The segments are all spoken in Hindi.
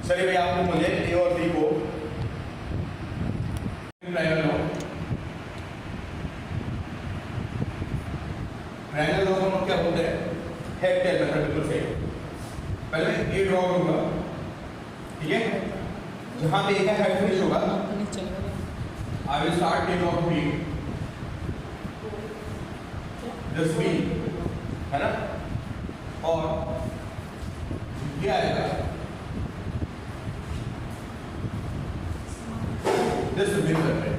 चलिए भाई आप लोग मुझे ए और बी को ट्रायंगल लो। ट्रायंगल लो हम लोग क्या बोलते हैं, हेड टेल मेथड, बिल्कुल सही। पहले मैं ए ड्रॉ करूंगा, ठीक है, जहां पे ए का हेड फिनिश होगा I will start taking off B, this B है ना, और ये आएगा this will be circle.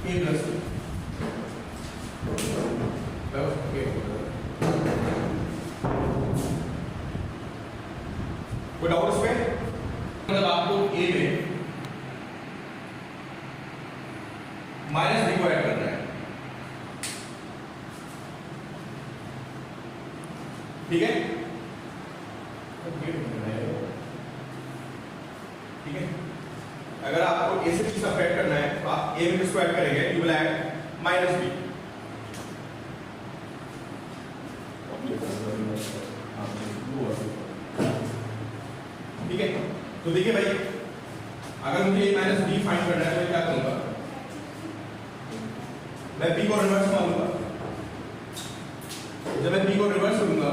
A plus B कोई डाउट इसमें? मतलब आपको ए में माइनस बी को ऐड करना है, ठीक है, ठीक है। अगर आपको ए से बी सब्ट्रैक्ट करना है तो आप ए में किसको ऐड करेंगे, you will add minus B, ठीक है। तो देखिए भाई अगर मुझे ए माइनस बी फाइंड करना है तो क्या करूंगा, मैं बी को रिवर्स मारूंगा, जब मैं बी को रिवर्स करूंगा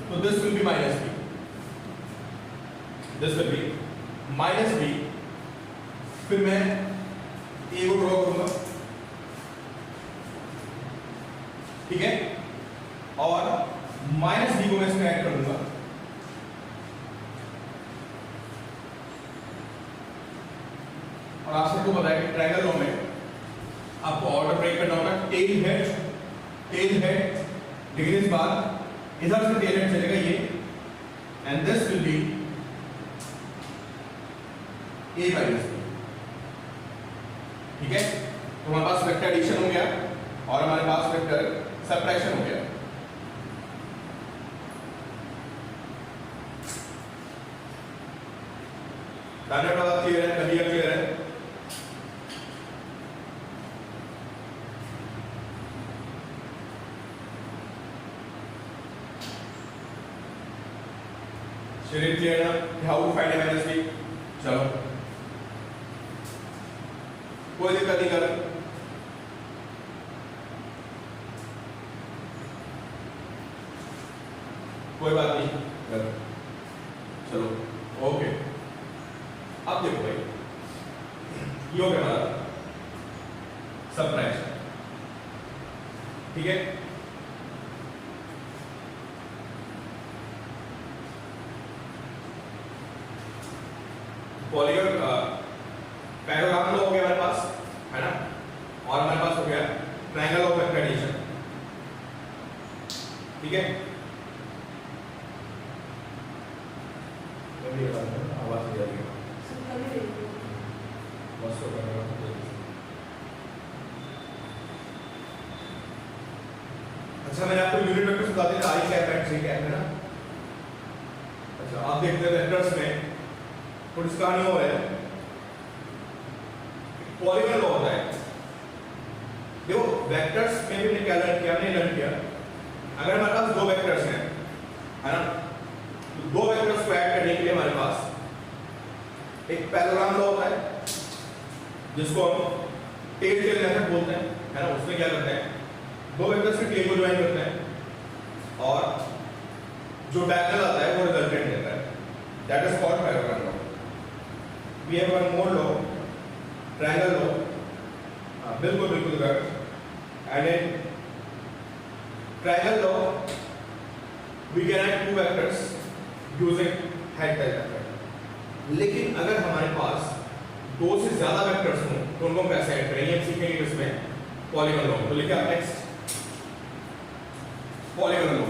तो this will be minus B, this will be minus B, फिर मैं ए को ड्रॉ करूंगा, ठीक है, और माइनस बी को मैं इसमें ऐड करूंगा, और आप सबको पता है कि ट्रायंगल लॉ में आपको ऑर्डर ब्रेक करना होगा, टेल हेड डिग्रीज बाद इधर से टेल हेड चलेगा ये, and this will be A minus B, ठीक है। तो हमारे पास वेक्टर एडिशन हो गया और हमारे पास वेक्टर सब्ट्रैक्शन हो गया। क्लियर है, क्लियर है। चलिए क्लियर है, how to find A minus B, चलो कोई दिक्कत नहीं कर, कोई बात नहीं कर, चलो ओके। अब देखो भाई ये हो गया हमारा सब्ट्रैक्शन, ठीक है। पॉलीगॉन पैराग्राफ हो गया हमारे पास, है ना, और हमारे पास हो गया ट्रायंगल ऑफ वेक्टर एडिशन, ठीक है। आवाज आ रही है, अच्छा मैंने आपको यूनिट वेक्टर बता दिया, आई कैप एंड जे कैप, है ना। अच्छा आप देखते हैं वेक्टर्स में थोड़ी सी कहानी हो है, पॉलीगॉन लॉ होता है। देखो वेक्टर्स में भी क्या लर्न किया, अगर हमारे पास दो वेक्टर्स हैं, है ना, तो दो वेक्टर्स को ऐड करने के लिए हमारे पास एक पैरेललोग्राम लॉ होता है जिसको हम टेल मेथड बोलते हैं, है ना। उसमें क्या करते हैं, दो वेक्टर्स के टेल को ज्वाइन करते हैं और जो डायगोनल आता है वो रिजल्टेंट देता है, that is called parallelogram law. We have one more law, triangle law, बिल्कुल correct. And in triangle law we can add two vectors using head tail method. लेकिन अगर हमारे पास दो से ज्यादा वेक्टर्स हों तो उनको कैसे ऐड करेंगे, हम सीखेंगे इसमें पॉलीगॉन लॉ। तो लिखिए आप नेक्स्ट पॉलीगॉन लॉ,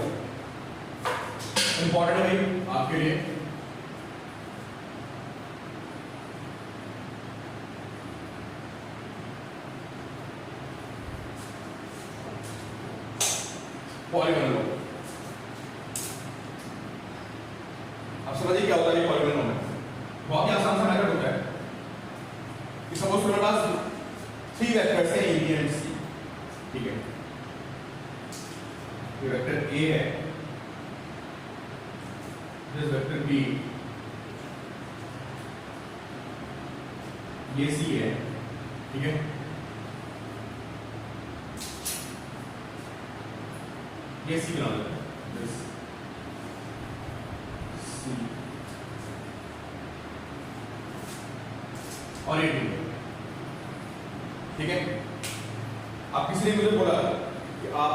इंपॉर्टेंट है भाई आपके लिए। पॉलीगॉन लॉ अब समझिए क्या होता है पॉलीगॉन लॉ में, बहुत ही आसान सा मेथड होता है कि सपोज मेरे पास 3 वेक्टर्स हैं ए बी एंड सी, ठीक है, ये वेक्टर ए है, दिस वेक्टर बी, ये सी है, ठीक है, ये सी बना देते हैं, दिस सी और ये डी, ठीक है। अब किसी ने मुझे बोला कि आप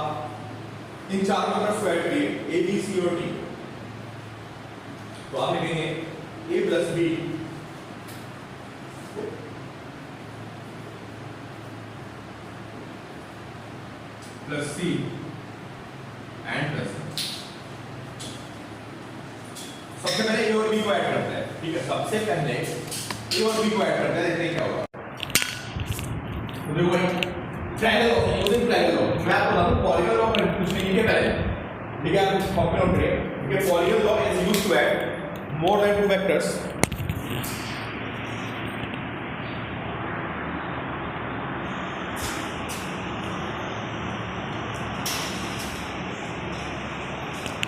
इन चार वेक्टर्स को ऐड करिए, ए बी सी और डी, तो आप लिखेंगे a plus B plus c and plus. सबसे पहले ए और बी को ऐड करते हैं, ठीक है, सबसे पहले ए और बी को ऐड करते हैं, देखते हैं क्या होगा। तो देखो भाई, triangle law, using triangle law, मैं आपको बता दूं पॉलीगॉन लॉ में कुछ नहीं है पहले, ठीक है, आप कॉपी नोट करिए, ठीक है। Polygon law is used to add more than two vectors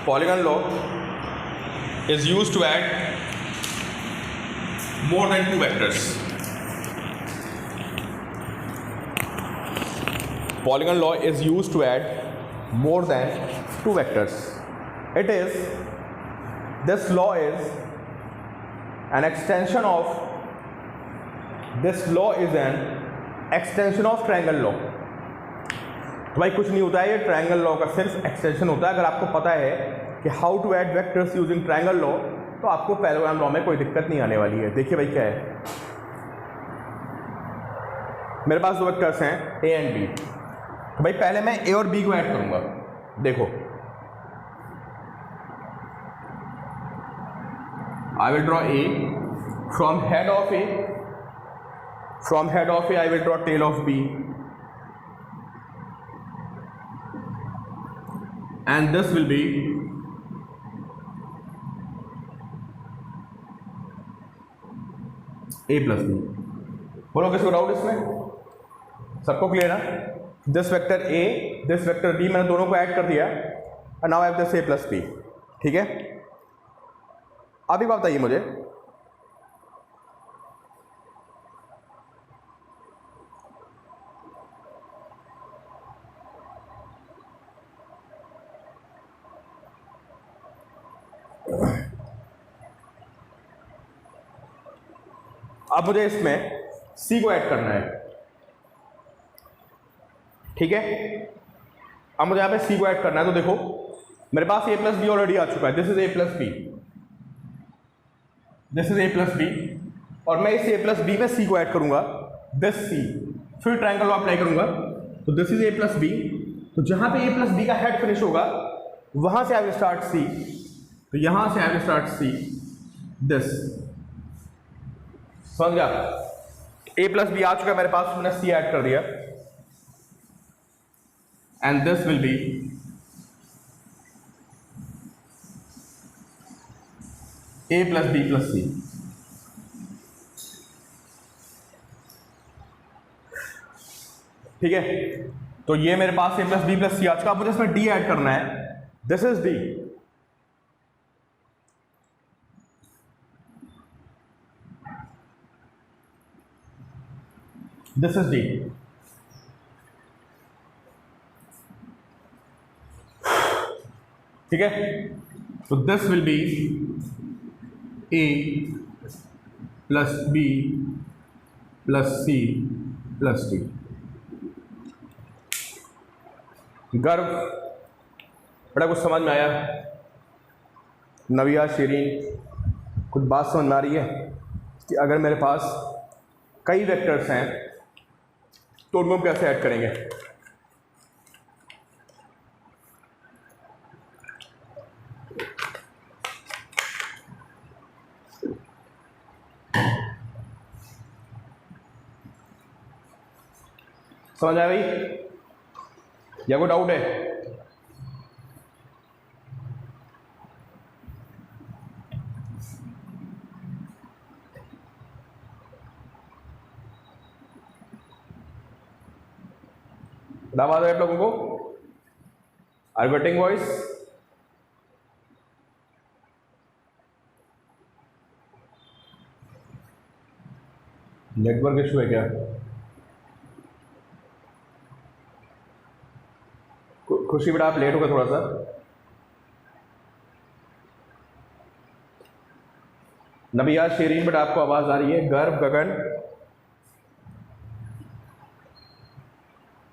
polygon law is used to add more than two vectors. Polygon law is used to add more than two vectors. It is, this law is an extension of, this law is an extension of triangle law. तो भाई कुछ नहीं होता है, ये ट्रायंगल लॉ का सिर्फ एक्सटेंशन होता है। अगर आपको पता है कि how to add vectors using triangle law, तो आपको पैरेललोग्राम लॉ में कोई दिक्कत नहीं आने वाली है। देखिए भाई क्या है, मेरे पास दो वेक्टर्स हैं ए एंड बी, तो भाई पहले मैं ए और बी को ऐड करूंगा। देखो, I will draw A from head of A, from head of A I will draw tail of B, and this will be a plus b। बोलो किसको डाउट इसमें? सबको क्लियर है? This vector a, this vector b, मैंने दोनों को ऐड कर दिया और now I have this a plus b, ठीक है। अब एक बात बताइए मुझे, अब मुझे इसमें c को ऐड करना है, ठीक है। अब मुझे यहाँ पे c को ऐड करना है, तो देखो मेरे पास a प्लस बी ऑलरेडी आ चुका है, this is a plus B, this is a plus B, और मैं इस a प्लस बी में c को ऐड करूंगा, दिस c, फिर ट्रायंगल लॉ अप्लाई करूंगा, तो this is a plus B, तो जहां पे a प्लस बी का हेड फिनिश होगा वहां से आई विल स्टार्ट c, तो यहां से आई विल स्टार्ट c, दिस, समझ गया। a प्लस बी आ चुका है मेरे पास, मैंने c ऐड कर दिया, and this will be a plus B plus c. ठीक है, तो ये मेरे पास a plus B plus c आ चुका। अब मुझे इसमें d ऐड करना है, this is d, this is d, ठीक है। तो this will be a plus B plus C plus d। गर्व बड़ा कुछ समझ में आया? नविया, शेरीन, कुछ बात समझ में आ रही है कि अगर मेरे पास कई वेक्टर्स हैं तो उनको हम कैसे ऐड करेंगे? समझ आया भाई, या कोई डाउट है? आवाज है आप लोगों को? Are you getting voice? Network issue है क्या? खुशी बेटा आप लेट हो गए थोड़ा सा। नबिया शेरीन बेटा आपको आवाज आ रही है? गर्भ गगन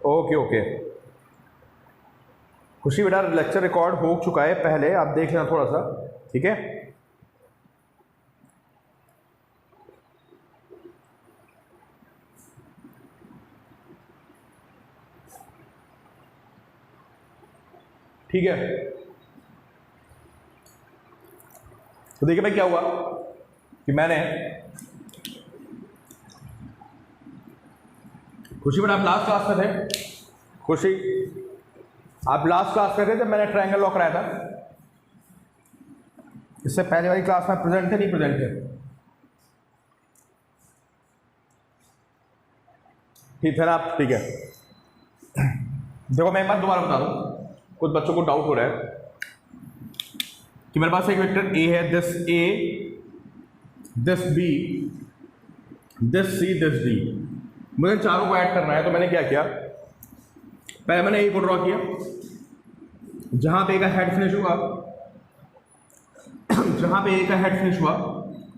ओके ओके। खुशी बेटा लेक्चर रिकॉर्ड हो चुका है पहले, आप देख लेना थोड़ा सा, ठीक है? ठीक है, तो देखिए भाई क्या हुआ कि मैंने खुशी बेटा आप लास्ट क्लास में थे, खुशी आप लास्ट क्लास में थे जब मैंने ट्रायंगल लॉ कराया था। इससे पहले वाली क्लास में प्रेजेंट थे नहीं प्रेजेंट थे? ठीक है ना आप? ठीक है, देखो मैं एक बार दोबारा बता दूं, कुछ बच्चों को डाउट हो रहा है कि मेरे पास एक वेक्टर ए है, this A, this B, this C, this D, मुझे चारों को ऐड करना है। तो मैंने क्या किया, पहले मैंने ए को ड्रॉ किया, जहां पे ए का हेड फिनिश हुआ, जहां पे ए का हेड फिनिश हुआ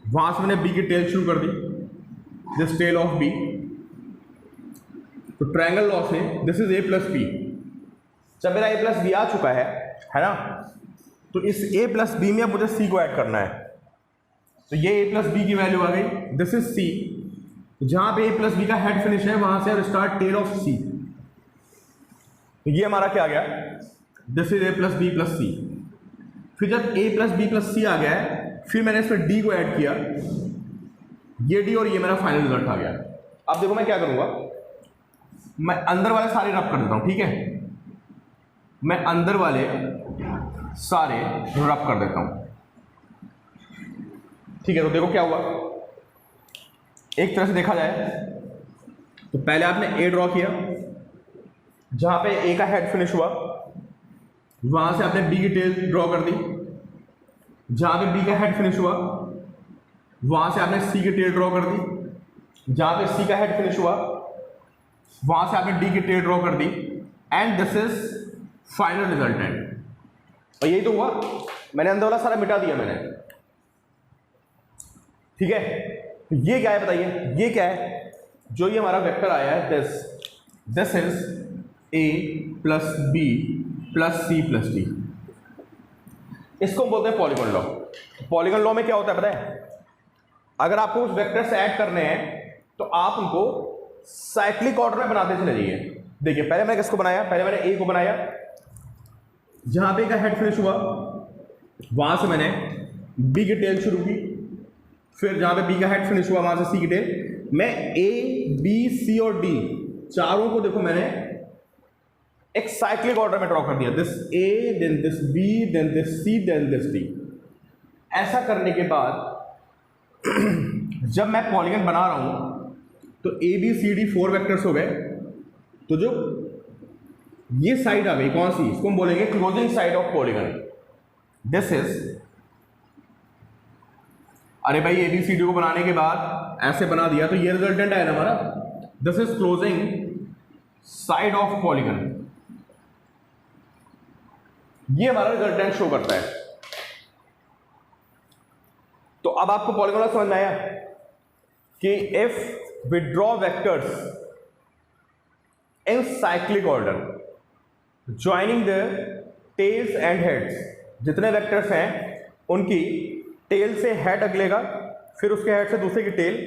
वहां से मैंने बी की टेल शुरू कर दी, दिस टेल ऑफ बी। तो ट्रायंगल लॉ से this is A plus B. जब मेरा ए प्लस बी आ चुका है ना, तो इस ए प्लस बी में अब मुझे सी को ऐड करना है। तो ये ए प्लस बी की वैल्यू आ गई, दिस इज सी। जहां पे ए प्लस बी का हेड फिनिश है वहां से स्टार्ट टेल ऑफ सी। तो ये हमारा क्या आ गया, this is A plus B plus c. फिर जब a plus B plus c आ गया है, फिर मैंने इसमें डी को ऐड किया, ये डी और ये मेरा फाइनल रिजल्ट आ गया। अब देखो मैं क्या करूंगा, मैं अंदर वाले सारे रब कर देता हूं, ठीक है? मैं अंदर वाले सारे रब कर देता हूं, ठीक है? तो देखो क्या हुआ, एक तरह से देखा जाए तो पहले आपने ए ड्रॉ किया, जहां पे ए का हेड फिनिश हुआ वहां से आपने बी की टेल ड्रॉ कर दी, जहां पे बी का हेड फिनिश हुआ वहां से आपने सी की टेल ड्रॉ कर दी, जहां पे सी का हेड फिनिश हुआ वहां से आपने डी की टेल ड्रॉ कर दी, and this is final resultant. और यही तो हुआ, मैंने अंदर वाला सारा मिटा दिया मैंने, ठीक है? तो ये क्या है बताइए, ये क्या है? जो ये हमारा वेक्टर आया है this is A plus B plus C plus D, इसको हम बोलते हैं पॉलीगॉन लॉ। पॉलीगॉन लॉ में क्या होता है पता है, अगर आपको उस वेक्टर से ऐड करने हैं तो आप उनको साइक्लिक ऑर्डर में बनाते चले जाइए। देखिए पहले मैंने किसको बनाया, पहले मैंने ए को बनाया, जहां पे का हेड फिनिश हुआ वहां से मैंने बी की टेल शुरू की, फिर जहां पे बी का हेड फिनिश हुआ वहां से सी की टेल। मैं ए बी सी और डी चारों को देखो मैंने एक साइक्लिक ऑर्डर में ड्रॉ कर दिया, this A then this B then this C then this D. ऐसा करने के बाद जब मैं पॉलीगन बना रहा हूं तो A B C D 4 vectors हो गए, तो जो ये साइड आ गई कौन सी, इसको हम बोलेंगे closing side of polygon. This is, अरे भाई ए बी सी डी को बनाने के बाद ऐसे बना दिया तो ये रिजल्टेंट आया ना हमारा, this is closing side of polygon. ये हमारा रिजल्टेंट शो करता है। तो अब आपको पॉलीगॉन समझ में आया कि if we draw vectors in cyclic order joining the tails and heads, जितने वेक्टर्स हैं उनकी टेल से हेड अगलेगा, फिर उसके हेड से दूसरे की टेल।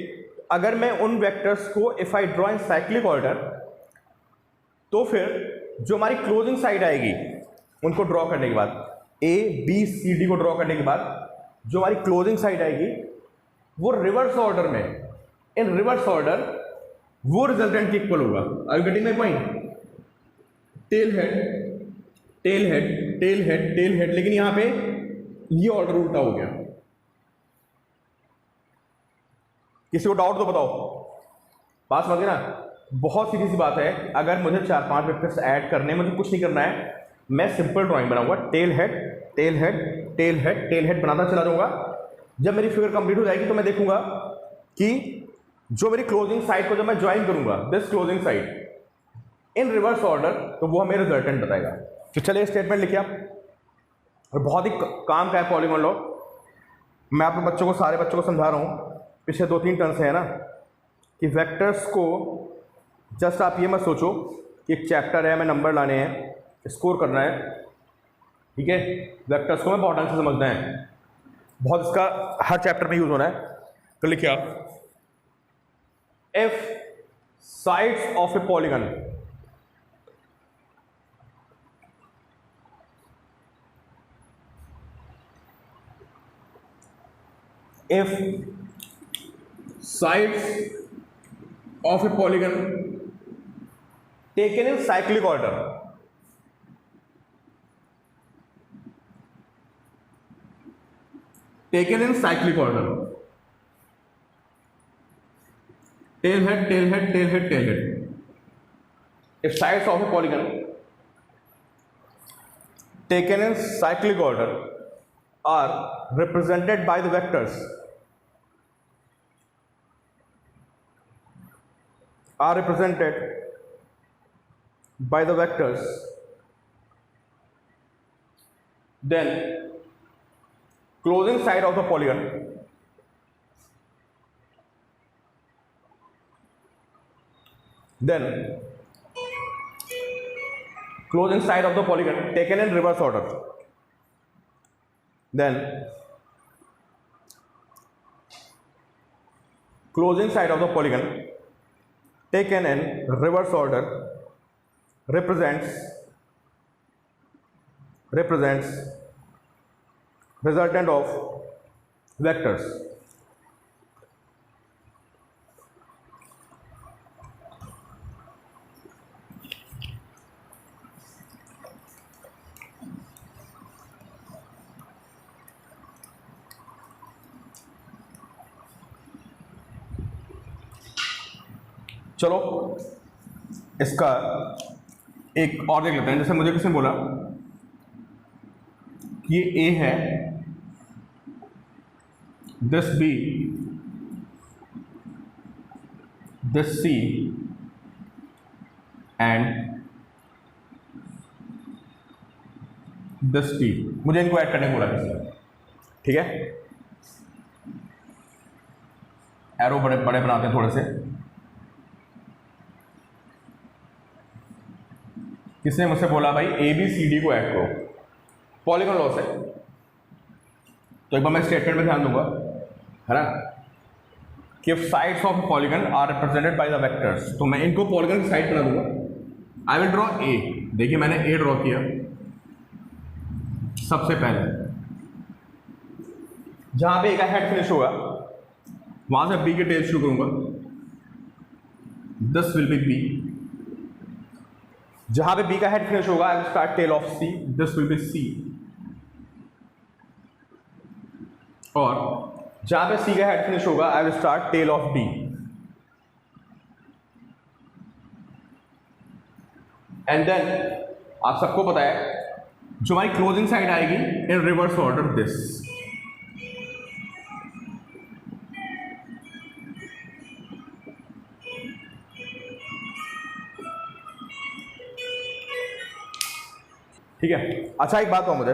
अगर मैं उन वेक्टर्स को if I draw in cyclic order, तो फिर जो हमारी क्लोजिंग साइड आएगी उनको ड्रॉ करने के बाद ए बी सी डी को ड्रॉ करने के बाद जो हमारी क्लोजिंग साइड आएगी वो रिवर्स ऑर्डर में, इन रिवर्स ऑर्डर वो रिजल्टेंट के इक्वल होगा। Are you getting my point? Tail head tail head tail head tail head, लेकिन यहां पे ये ऑर्डर उल्टा हो गया। किसी को डाउट तो बताओ, पास समझ गए ना? बहुत सीधी सी बात है, अगर मुझे 4-5 वेक्टर्स ऐड करने, मुझे कुछ नहीं करना है, मैं सिंपल ड्राइंग बनाऊंगा, tell head tail head tail head tail head बनाता चला जाऊंगा। जब मेरी फिगर कंप्लीट हो जाएगी तो मैं देखूंगा कि जो मेरी क्लोजिंग साइड को जब मैं ज्वाइन करूंगा, this closing side in reverse order, तो वो हमें रिजल्टेंट बताएगा। तो चलिए स्टेटमेंट लिखिए आप, और बहुत ही काम का है पॉलीगॉन लॉ। मैं आप बच्चों को, सारे बच्चों को समझा रहा हूँ, पिछले 2-3 टर्म से है ना, कि वेक्टर्स को जस्ट आप ये मत सोचो कि एक चैप्टर है, हमें नंबर लाने हैं, स्कोर करना है, ठीक है। वेक्टर्स को हमें बहुत ढंग से समझना है, बहुत इसका हर चैप्टर में यूज होना है। तो लिखिए आप, if sides of A polygon if sides of a polygon taken in cyclic order tail head tail head tail head tail head, if sides of a polygon taken in cyclic order are represented by the vectors then closing side of the polygon taken in reverse order, then closing side of the polygon taken in reverse order represents resultant of vectors. चलो इसका एक और देख लेते हैं। जैसे मुझे किसी ने बोला कि ये ए है, this B, this C and this D. मुझे इनको ऐड करने को बोला किसी ने, ठीक है। एरो बड़े बड़े बनाते हैं थोड़े से। किसने मुझसे बोला भाई ए बी सी डी को ऐड करो, पॉलीगॉन लॉस है। तो एक बार मैं स्टेटमेंट में ध्यान दूंगा, है ना, कि sides of polygon are represented by the vectors, तो मैं इनको पॉलीगन की साइड बना दूंगा। I will draw A. देखिए मैंने ए ड्रॉ किया सबसे पहले, जहां पे ए का हेड फिनिश होगा वहां से बी के टेल शुरू करूंगा, दिस विल बी बी। जहां पे बी का हेड फिनिश होगा I will start tail of C, this will be C. और जहां पे सी का हेड फिनिश होगा I will start tail of D. And then आप सबको पता है जो हमारी क्लोजिंग साइड आएगी इन रिवर्स ऑर्डर दिस। ठीक है। अच्छा एक बात हो मुझे,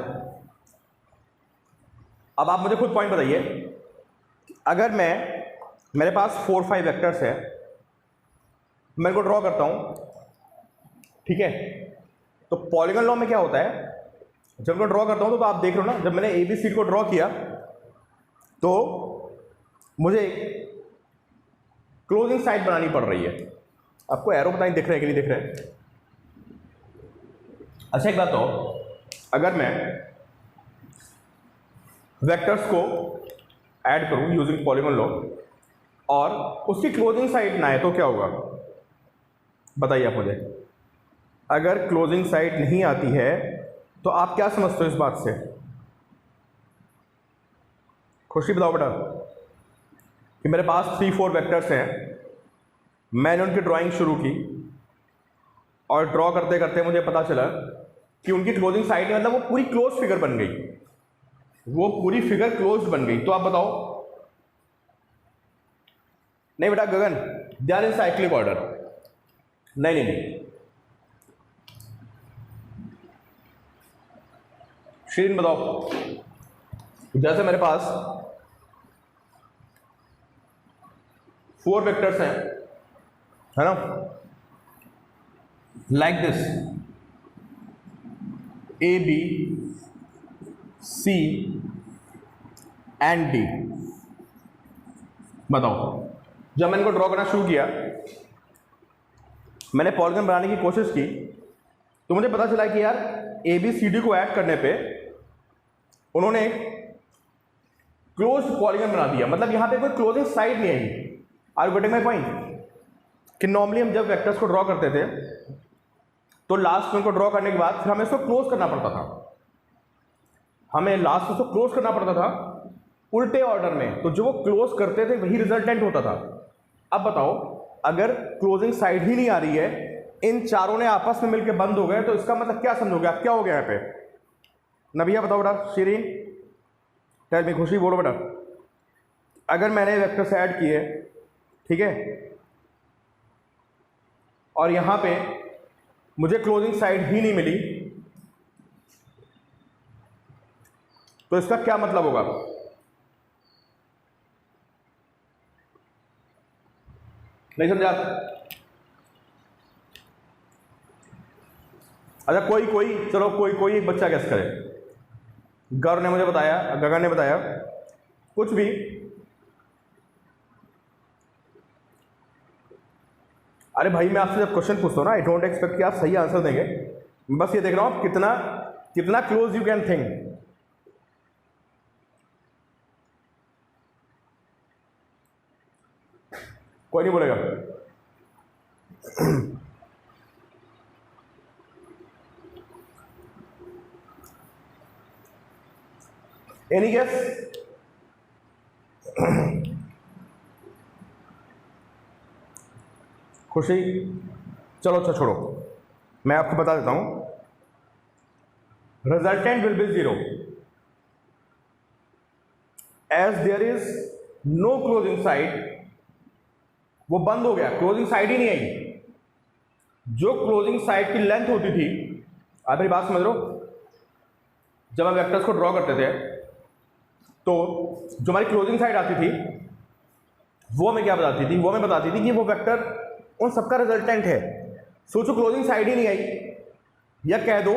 अब आप मुझे खुद पॉइंट बताइए, अगर मेरे पास 4-5 वेक्टर्स है, मैं इनको ड्रॉ करता हूं, ठीक है। तो पॉलीगॉन लॉ में क्या होता है, जब मैं ड्रॉ करता हूं तो आप देख रहे हो ना, जब मैंने ABC को ड्रॉ किया तो मुझे क्लोजिंग साइड बनानी पड़ रही है। आपको एरो पता नहीं दिख रहा है कि नहीं दिख रहा है। अच्छा एक बात हो, अगर मैं वेक्टर्स को ऐड करूं यूजिंग पॉलीगॉन लॉ और उसकी क्लोजिंग साइड ना आए तो क्या होगा, बताइए आप मुझे। अगर क्लोजिंग साइड नहीं आती है तो आप क्या समझते हो इस बात से? खुशी बताओ बेटा कि मेरे पास 3-4 वेक्टर्स हैं मैंने उनकी ड्राइंग शुरू की और ड्रॉ करते करते मुझे पता चला कि उनकी क्लोजिंग साइड में मतलब वो पूरी क्लोज फिगर बन गई, वो पूरी फिगर क्लोज बन गई। तो आप बताओ, नहीं बेटा Gagan, they are in cyclic order. नहीं नहीं नहीं, श्रीन बताओ, जैसे मेरे पास 4 वेक्टर्स हैं, है ना, like this, A B C and D. बताओ, जब मैंने इनको ड्रॉ करना शुरू किया, मैंने पॉलीगन बनाने की कोशिश की, तो मुझे पता चला कि यार ए बी सी डी को ऐड करने पे उन्होंने एक क्लोज पॉलीगन बना दिया। मतलब यहां पे कोई क्लोजिंग साइड नहीं आई। Are you getting my point? कि नॉर्मली हम जब वेक्टर्स को ड्रॉ करते थे तो लास्ट में उनको ड्रॉ करने के बाद फिर हमें इसको क्लोज करना पड़ता था, हमें लास्ट में इसको क्लोज करना पड़ता था उल्टे ऑर्डर में। तो जो वो क्लोज करते थे वही रिजल्टेंट होता था। अब बताओ, अगर क्लोजिंग साइड ही नहीं आ रही है, इन चारों ने आपस में मिलकर बंद हो गए, तो इसका मतलब क्या समझोगे आप? क्या हो गया यहाँ पे? नबिया बताओ बेटा, शीरीन टेल मी, खुशी बोलो बेटा। अगर मैंने वेक्टर्स ऐड किए, ठीक है, और यहां पे मुझे क्लोजिंग साइड ही नहीं मिली, तो इसका क्या मतलब होगा? नहीं समझा? अच्छा, कोई चलो कोई एक बच्चा गेस करे। गौर ने मुझे बताया, गगन ने बताया, कुछ भी। अरे भाई, मैं आपसे जब क्वेश्चन पूछता हूँ ना, आई डोंट एक्सपेक्ट कि आप सही आंसर देंगे, बस ये देख रहा हूँ कितना क्लोज यू कैन थिंक। कोई नहीं बोलेगा। Any guess? खुशी, चलो अच्छा छोड़ो, मैं आपको बता देता हूं। Resultant will be 0 as there is no closing side. वो बंद हो गया, क्लोजिंग साइड ही नहीं आई। जो क्लोजिंग साइड की लेंथ होती थी, आप मेरी बात समझ रहे हो, जब हम वेक्टर्स को ड्रॉ करते थे तो जो हमारी क्लोजिंग साइड आती थी वो हमें क्या बताती थी? वो हमें बताती थी कि वो वेक्टर उन सबका रिजल्टेंट है। सोचो क्लोजिंग साइड ही नहीं आई, या कह दो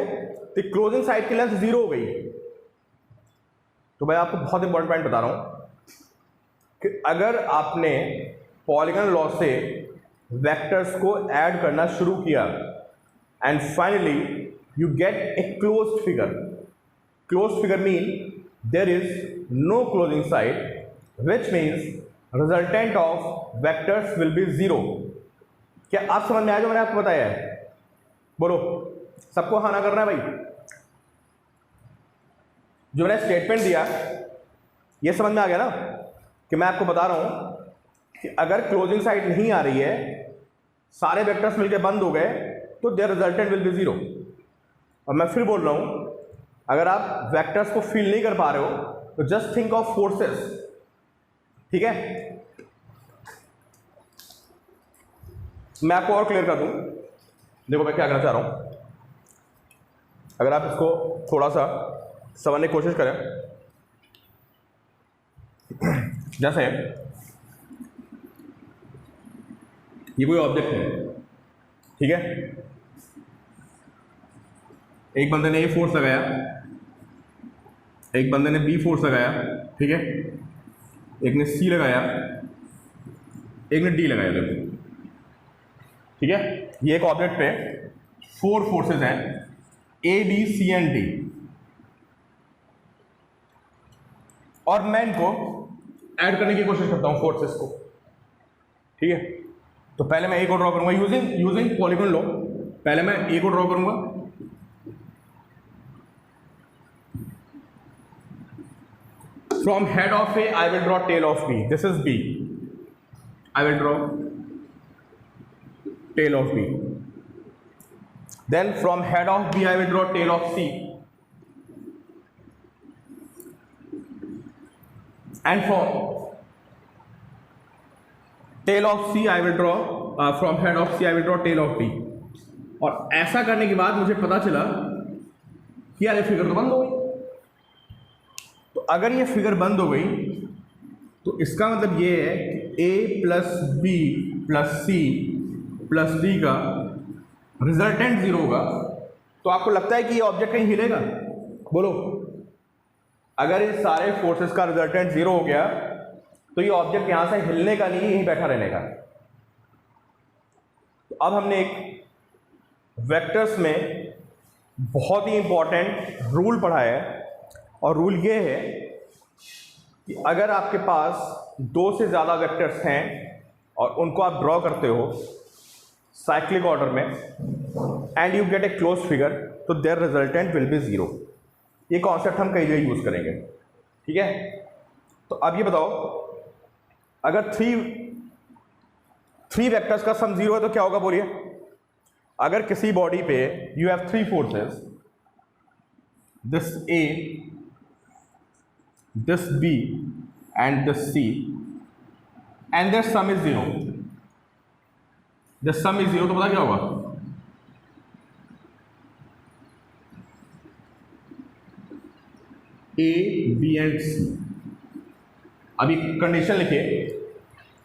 कि क्लोजिंग साइड की लेंथ 0 हो गई। तो भाई आपको बहुत इंपॉर्टेंट पॉइंट बता रहा हूं कि अगर आपने पॉलीगन लॉ से वेक्टर्स को ऐड करना शुरू किया and finally you get a closed figure, closed figure mean there is no closing side, which means resultant of vectors will be 0। क्या आप समझ में आया जो मैंने आपको बताया है? बोलो, सबको हाँ ना करना है भाई। जो मैंने स्टेटमेंट दिया ये समझ में आ गया ना, कि मैं आपको बता रहा हूं कि अगर क्लोजिंग साइड नहीं आ रही है, सारे वेक्टर्स मिलकर बंद हो गए, तो देयर रिजल्टेंट विल बी 0। और मैं फिर बोल रहा हूं, अगर आप वेक्टर्स को फील नहीं कर पा रहे हो तो जस्ट थिंक ऑफ फोर्सेस, ठीक है? मैं आपको और क्लियर कर दूं, देखो मैं क्या कहना चाह रहा हूं। अगर आप इसको थोड़ा सा समझने की कोशिश करें, जैसे ये कोई ऑब्जेक्ट है, ठीक है, एक बंदे ने ए फोर्स लगाया, एक बंदे ने बी फोर्स लगाया, ठीक है, एक ने सी लगाया, एक ने डी लगाया, देखो, ठीक है। ये एक ऑब्जेक्ट पे 4 फोर्सेस हैं, A B C and D, और मैं इनको ऐड करने की कोशिश करता हूं फोर्सेस को, ठीक है। तो पहले मैं ए को ड्रॉ करूंगा यूजिंग पॉलीगन लॉ। पहले मैं ए को ड्रॉ करूंगा, from head of A I will draw tail of B, this is B, I will draw tail of B. Then from head of B I will draw tail of C. And from tail of C I will draw from head of C I will draw tail of D. और ऐसा करने के बाद मुझे पता चला कि यार ये फिगर तो बंद हो गई। तो अगर ये फिगर बंद हो गई तो इसका मतलब ये है कि A plus B plus C plus D का रिजल्टेंट जीरो होगा। तो आपको लगता है कि ये ऑब्जेक्ट कहीं हिलेगा? बोलो, अगर इन सारे फोर्सेस का रिजल्टेंट जीरो हो गया तो ये ऑब्जेक्ट यहां से हिलने का नहीं, यहीं बैठा रहने का। तो अब हमने एक वेक्टर्स में बहुत ही इंपॉर्टेंट रूल पढ़ा है, और रूल ये है कि अगर आपके पास दो से ज़्यादा वेक्टर्स हैं और उनको आप ड्रॉ करते हो साइक्लिक ऑर्डर में and you get a close figure, तो their resultant will be zero. ये कॉन्सेप्ट हम कई जगह यूज़ करेंगे, ठीक है। तो अब ये बताओ, अगर थ्री वेक्टर्स का सम जीरो है तो क्या होगा? बोलिए। अगर किसी बॉडी पे you have three forces, this A, this B and this C, and their sum is zero. The sum is zero, तो पता क्या होगा? A, B and C। अभी कंडीशन लिखिए,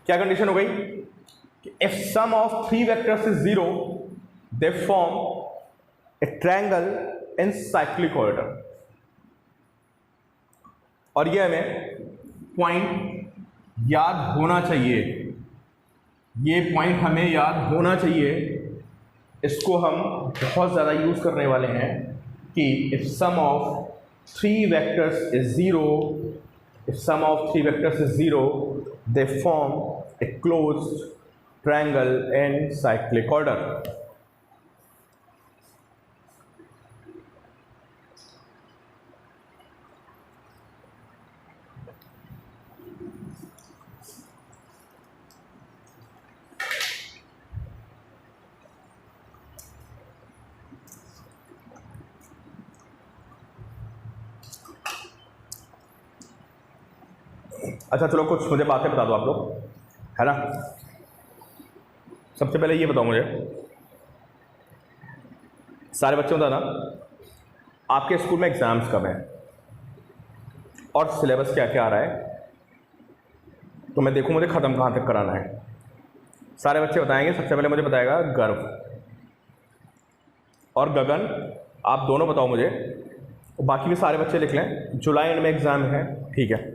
क्या कंडीशन हो गई कि if sum of three vectors is zero, they form a triangle in cyclic order। और ये हमें पॉइंट याद होना चाहिए, ये पॉइंट हमें याद होना चाहिए। इसको हम बहुत ज़्यादा यूज़ करने वाले हैं कि if sum of three vectors is zero, if sum of three vectors is zero, they form a closed triangle in cyclic order. अच्छा चलो, कुछ मुझे बातें बता दो आप लोग, है ना। सबसे पहले ये बताओ मुझे, सारे बच्चों बताना, आपके स्कूल में एग्ज़ाम्स कब हैं और सिलेबस क्या क्या आ रहा है, तो मैं देखूँ मुझे ख़त्म कहाँ तक कराना है। सारे बच्चे बताएंगे। सबसे पहले मुझे बताएगा गर्व और गगन, आप दोनों बताओ मुझे। बाकी भी सारे बच्चे लिख लें, जुलाई एंड में एग्ज़ाम है, ठीक है।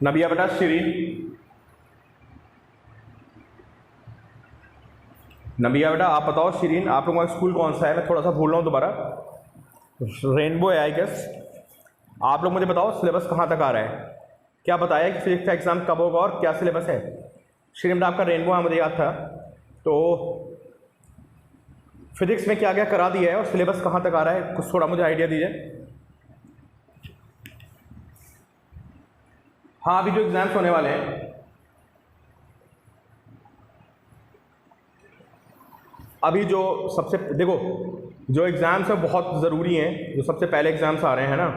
नबिया बेटा, शिरीन, नबिया बेटा आप बताओ। शिरीन, आप लोगों का स्कूल कौन सा है? मैं थोड़ा सा भूल रहा हूँ दोबारा। रेनबो है आई गेस। आप लोग मुझे बताओ सिलेबस कहाँ तक आ रहा है, क्या बताया कि फिजिक्स का एग्ज़ाम कब होगा और क्या सिलेबस है? शिरीन बेटा आपका रेनबो है, मुझे याद था। तो फिजिक्स में क्या क्या करा दिया है और सिलेबस कहाँ तक आ रहा है, कुछ थोड़ा मुझे आइडिया दीजिए। हाँ, अभी जो एग्जाम्स होने वाले हैं, अभी जो सबसे देखो जो एग्ज़ाम्स हैं बहुत ज़रूरी हैं, जो सबसे पहले एग्ज़ाम्स आ रहे हैं ना,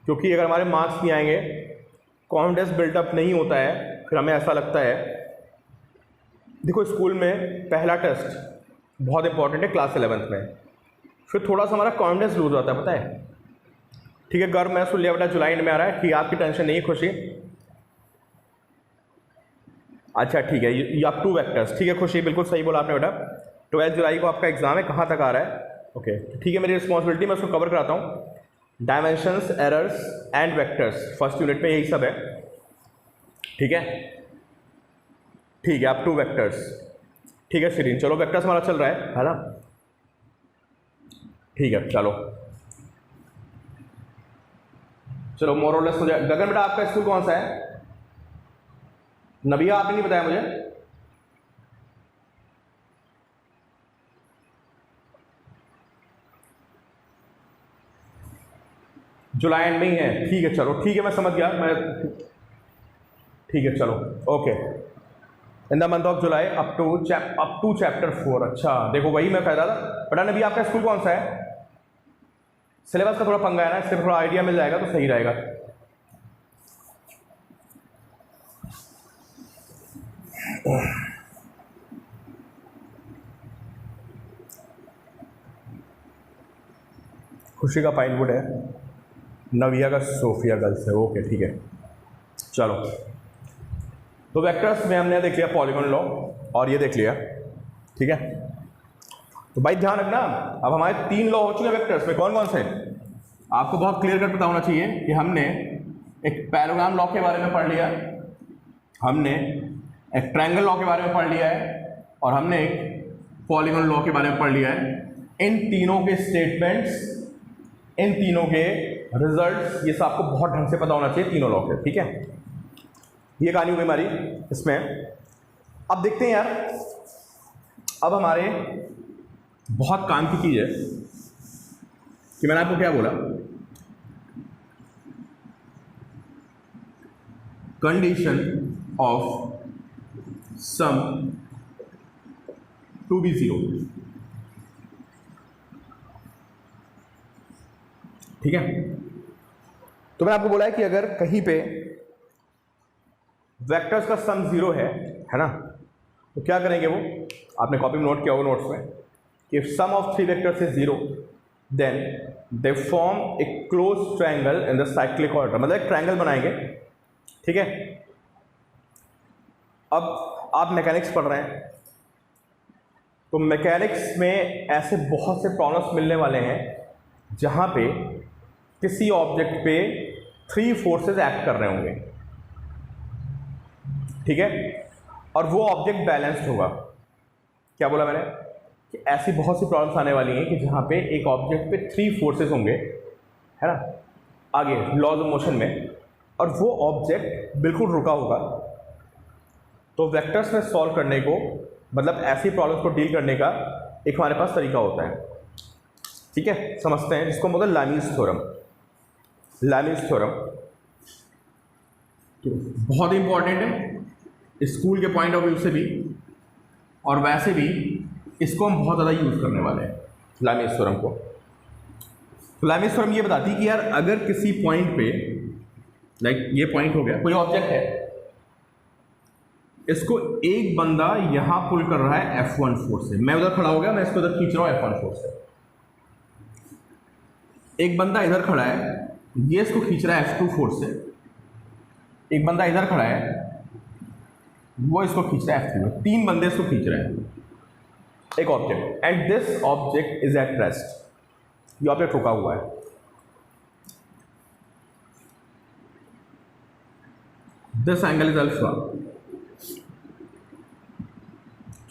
क्योंकि अगर हमारे मार्क्स नहीं आएंगे, कॉन्फिडेंस बिल्डअप नहीं होता है, फिर हमें ऐसा लगता है, देखो स्कूल में पहला टेस्ट बहुत इंपॉर्टेंट है क्लास 11th में, फिर थोड़ा सा हमारा कॉन्फिडेंस लूज होता है, पता है। ठीक है, गर्व मैं सुन लिया बेटा जुलाई में आ रहा है, ठीक है, आपकी टेंशन नहीं है, खुशी। अच्छा ठीक है, ये अप टू वेक्टर्स, ठीक है खुशी, बिल्कुल सही बोला आपने बेटा। 12 जुलाई को आपका एग्जाम है, कहाँ तक आ रहा है? ओके ठीक है, मेरी रिस्पॉन्सिबिलिटी, मैं उसको कवर कराता हूँ। Dimensions, errors and vectors, first unit में यही सब है, ठीक है। ठीक है, अप टू वेक्टर्स, ठीक है श्रीन, चलो वेक्टर्स हमारा चल रहा है ना, ठीक है। चलो चलो मोरलेस हो जाए। गगन बेटा आपका स्कूल कौन सा है? नबिया आपने नहीं बताया मुझे। जुलाई एंड में ही है, ठीक है चलो, ठीक है मैं समझ गया, मैं ठीक है चलो okay. In the month of July up to chapter 4। अच्छा देखो वही मैं कह रहा था बेटा। नबी आपका स्कूल कौन सा है? सिलेबस का थोड़ा पंगा है ना, इससे थोड़ा आइडिया मिल जाएगा तो सही रहेगा। खुशी का पाइनवुड है, नविया का सोफिया गर्ल्स है, ओके ठीक है चलो। तो वेक्टर्स में हमने देख लिया पॉलीगॉन लॉ और ये देख लिया, ठीक है। तो भाई ध्यान रखना, अब हमारे 3 लॉ हो चुके हैं वेक्टर्स में, कौन कौन से? आपको बहुत क्लियर कट पता होना चाहिए कि हमने एक पैराग्राम लॉ के बारे में पढ़ लिया, हमने एक ट्रायंगल लॉ के बारे में पढ़ लिया है और हमने एक पॉलीगॉन लॉ के बारे में पढ़ लिया है। इन तीनों के स्टेटमेंट्स, इन तीनों के रिजल्ट्स, ये सब आपको बहुत ढंग से पता होना चाहिए तीनों लॉ के, ठीक है। ये कहानी हुई हमारी इसमें। अब देखते हैं यार, अब हमारे बहुत काम की चीज़ है कि मैंने आपको क्या बोला, condition of sum to be 0, ठीक है। तो मैंने आपको बोला है कि अगर कहीं पे वेक्टर्स का सम 0 है ना, तो क्या करेंगे वो, आपने कॉपी में नोट किया होगा नोट्स में, कि if sum of 3 vectors is 0 then they form a close triangle in the cyclic order, मतलब एक ट्रायंगल बनाएंगे, ठीक है। अब आप मैकेनिक्स पढ़ रहे हैं, तो मैकेनिक्स में ऐसे बहुत से प्रॉब्लम्स मिलने वाले हैं जहां पे किसी ऑब्जेक्ट पे 3 फोर्सेस एक्ट कर रहे होंगे, ठीक है, और वो ऑब्जेक्ट बैलेंस्ड होगा। क्या बोला मैंने? कि ऐसी बहुत सी प्रॉब्लम्स आने वाली हैं कि जहाँ पे एक ऑब्जेक्ट पे 3 फोर्सेस होंगे, है ना, आगे लॉज ऑफ मोशन में, और वो ऑब्जेक्ट बिल्कुल रुका होगा। तो वेक्टर्स में सॉल्व करने को, मतलब ऐसी प्रॉब्लम्स को डील करने का एक हमारे पास तरीका होता है, ठीक है। समझते हैं, जिसको मतलब लैमीज थ्योरम। लैमीज थ्योरम बहुत इंपॉर्टेंट है स्कूल के पॉइंट ऑफ व्यू से भी, और वैसे भी इसको हम बहुत ज़्यादा यूज़ करने वाले हैं लैमीज थ्योरम को। तो लैमीज थ्योरम ये बताती है कि यार अगर किसी पॉइंट पे, लाइक ये पॉइंट हो गया, कोई ऑब्जेक्ट है, इसको एक बंदा यहाँ पुल कर रहा है F1 फोर्स से, मैं उधर खड़ा हो गया, मैं इसको इधर खींच रहा हूँ F1 फोर्स से। एक बंदा इधर खड़ा है, ये इसको खींच रहा है F2 फोर्स से। एक बंदा इधर खड़ा है, वो इसको खींच रहा है F3 में। 3 बंदे इसको खींच रहे हैं एक object, and this object is at rest. ये ऑब्जेक्ट रुका हुआ है। दिस एंगल इज अल्फा,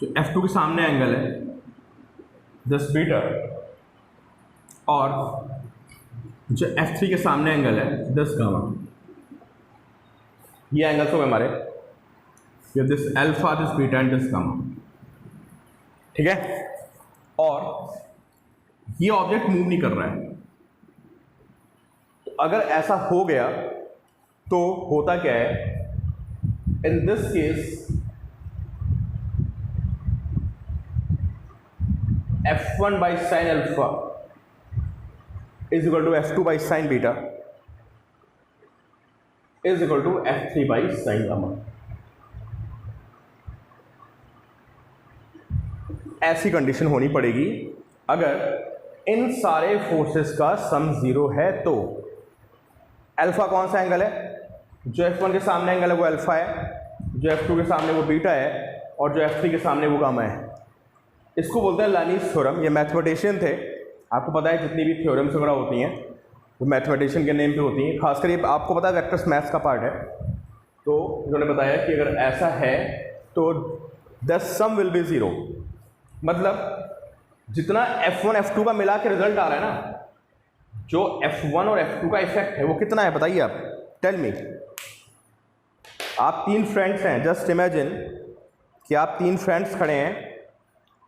जो F2 के सामने एंगल है दिस बीटा, और जो F3 के सामने एंगल है दिस गामा। ये एंगल्स हो गए हमारे, ये this alpha, this beta and this gamma, ठीक है। और ये ऑब्जेक्ट मूव नहीं कर रहा है। तो अगर ऐसा हो गया तो होता क्या है, in this case F1 by sin alpha is equal to F2 by sine beta is equal to F3 by sine gamma. ऐसी कंडीशन होनी पड़ेगी अगर इन सारे फोर्सेस का सम जीरो है तो। अल्फा कौन सा एंगल है? जो F1 के सामने एंगल है वो अल्फा है, जो F2 के सामने वो बीटा है, और जो F3 के सामने वो गामा है। इसको बोलते हैं लानीस थ्योरम। ये मैथमेटिशियन थे, आपको पता है जितनी भी थ्योरम्स वगैरह होती हैं वो मैथमेटिशियन के नेम पे होती हैं। खासकर ये आपको पता है वेक्टर्स मैथ्स का पार्ट है, तो उन्होंने बताया कि अगर ऐसा है तो the sum will be zero. मतलब जितना F1 F2 का मिला के रिजल्ट आ रहा है ना, जो F1 और F2 का इफेक्ट है वो कितना है बताइए आप, टेल मी। आप तीन फ्रेंड्स हैं, जस्ट इमेजिन कि आप तीन फ्रेंड्स खड़े हैं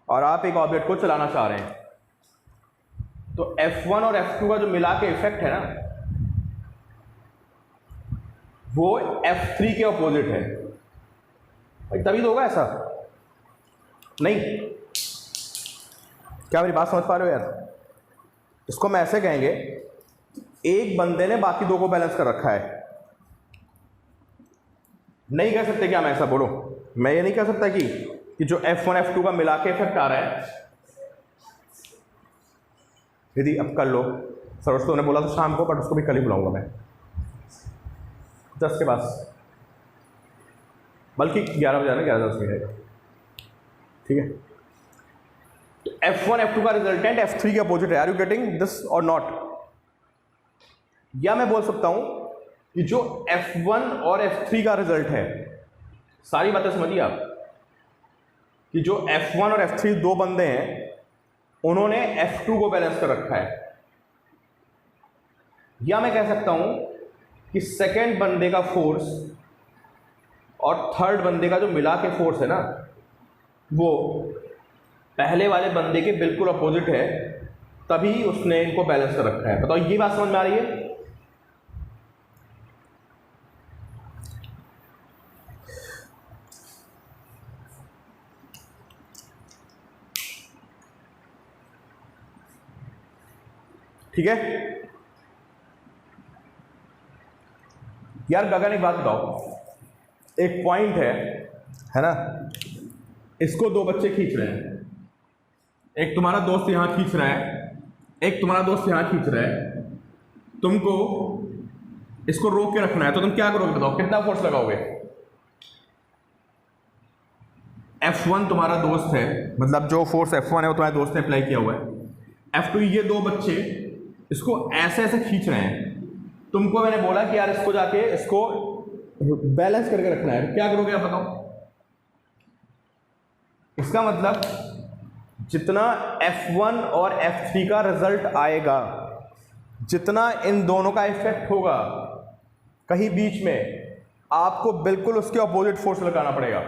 और आप एक ऑब्जेक्ट को चलाना चाह रहे हैं, तो F1 और F2 का जो मिला के इफेक्ट है ना वो F3 के अपोजिट है। भाई तभी तो होगा ऐसा, नहीं? क्या मेरी बात समझ पा रहे हो यार? इसको मैं ऐसे कहेंगे, एक बंदे ने बाकी दो को बैलेंस कर रखा है। नहीं कह सकते क्या मैं ऐसा बोलूं? मैं ये नहीं कह सकता कि जो F1 F2 का मिला के इफेक्ट आ रहा है, यदि अब कर लो। सरोज तो ने बोला था शाम को, बट उसको भी कल ही बुलाऊंगा मैं 10 के पास, बल्कि 11 बजे आना, 11:10 बजे, ठीक है? तो F1 F2 का रिजल्टेंट F3 के अपोजिट है। आर यू गेटिंग दिस और नॉट? या मैं बोल सकता हूं कि जो F1 और F3 का रिजल्ट है, सारी बातें समझिए आप, कि जो F1 और F3 दो बंदे हैं उन्होंने F2 को बैलेंस कर रखा है। या मैं कह सकता हूं कि सेकेंड बंदे का फोर्स और थर्ड बंदे का जो मिला के फोर्स है ना, वो पहले वाले बंदे के बिल्कुल अपोजिट है, तभी उसने इनको बैलेंस कर रखा है। बताओ ये बात समझ में आ रही है? ठीक है यार। गगन एक बात बताओ, एक पॉइंट है ना, इसको दो बच्चे खींच रहे हैं, एक तुम्हारा दोस्त यहां खींच रहा है, एक तुम्हारा दोस्त यहां खींच रहा है। तुमको इसको रोक के रखना है, तो तुम क्या करोगे बताओ? कितना फोर्स लगाओगे? F1 तुम्हारा दोस्त है, मतलब जो फोर्स F1 है वो तुम्हारे दोस्त ने अप्लाई किया हुआ है। F2 ये दो बच्चे इसको ऐसे ऐसे खींच रहे हैं। तुमको मैंने बोला कि यार इसको जाके इसको बैलेंस करके रखना है, क्या करोगे आप बताओ? इसका मतलब जितना F1 और F3 का रिजल्ट आएगा, जितना इन दोनों का इफेक्ट होगा कहीं बीच में, आपको बिल्कुल उसके अपोजिट फोर्स लगाना पड़ेगा।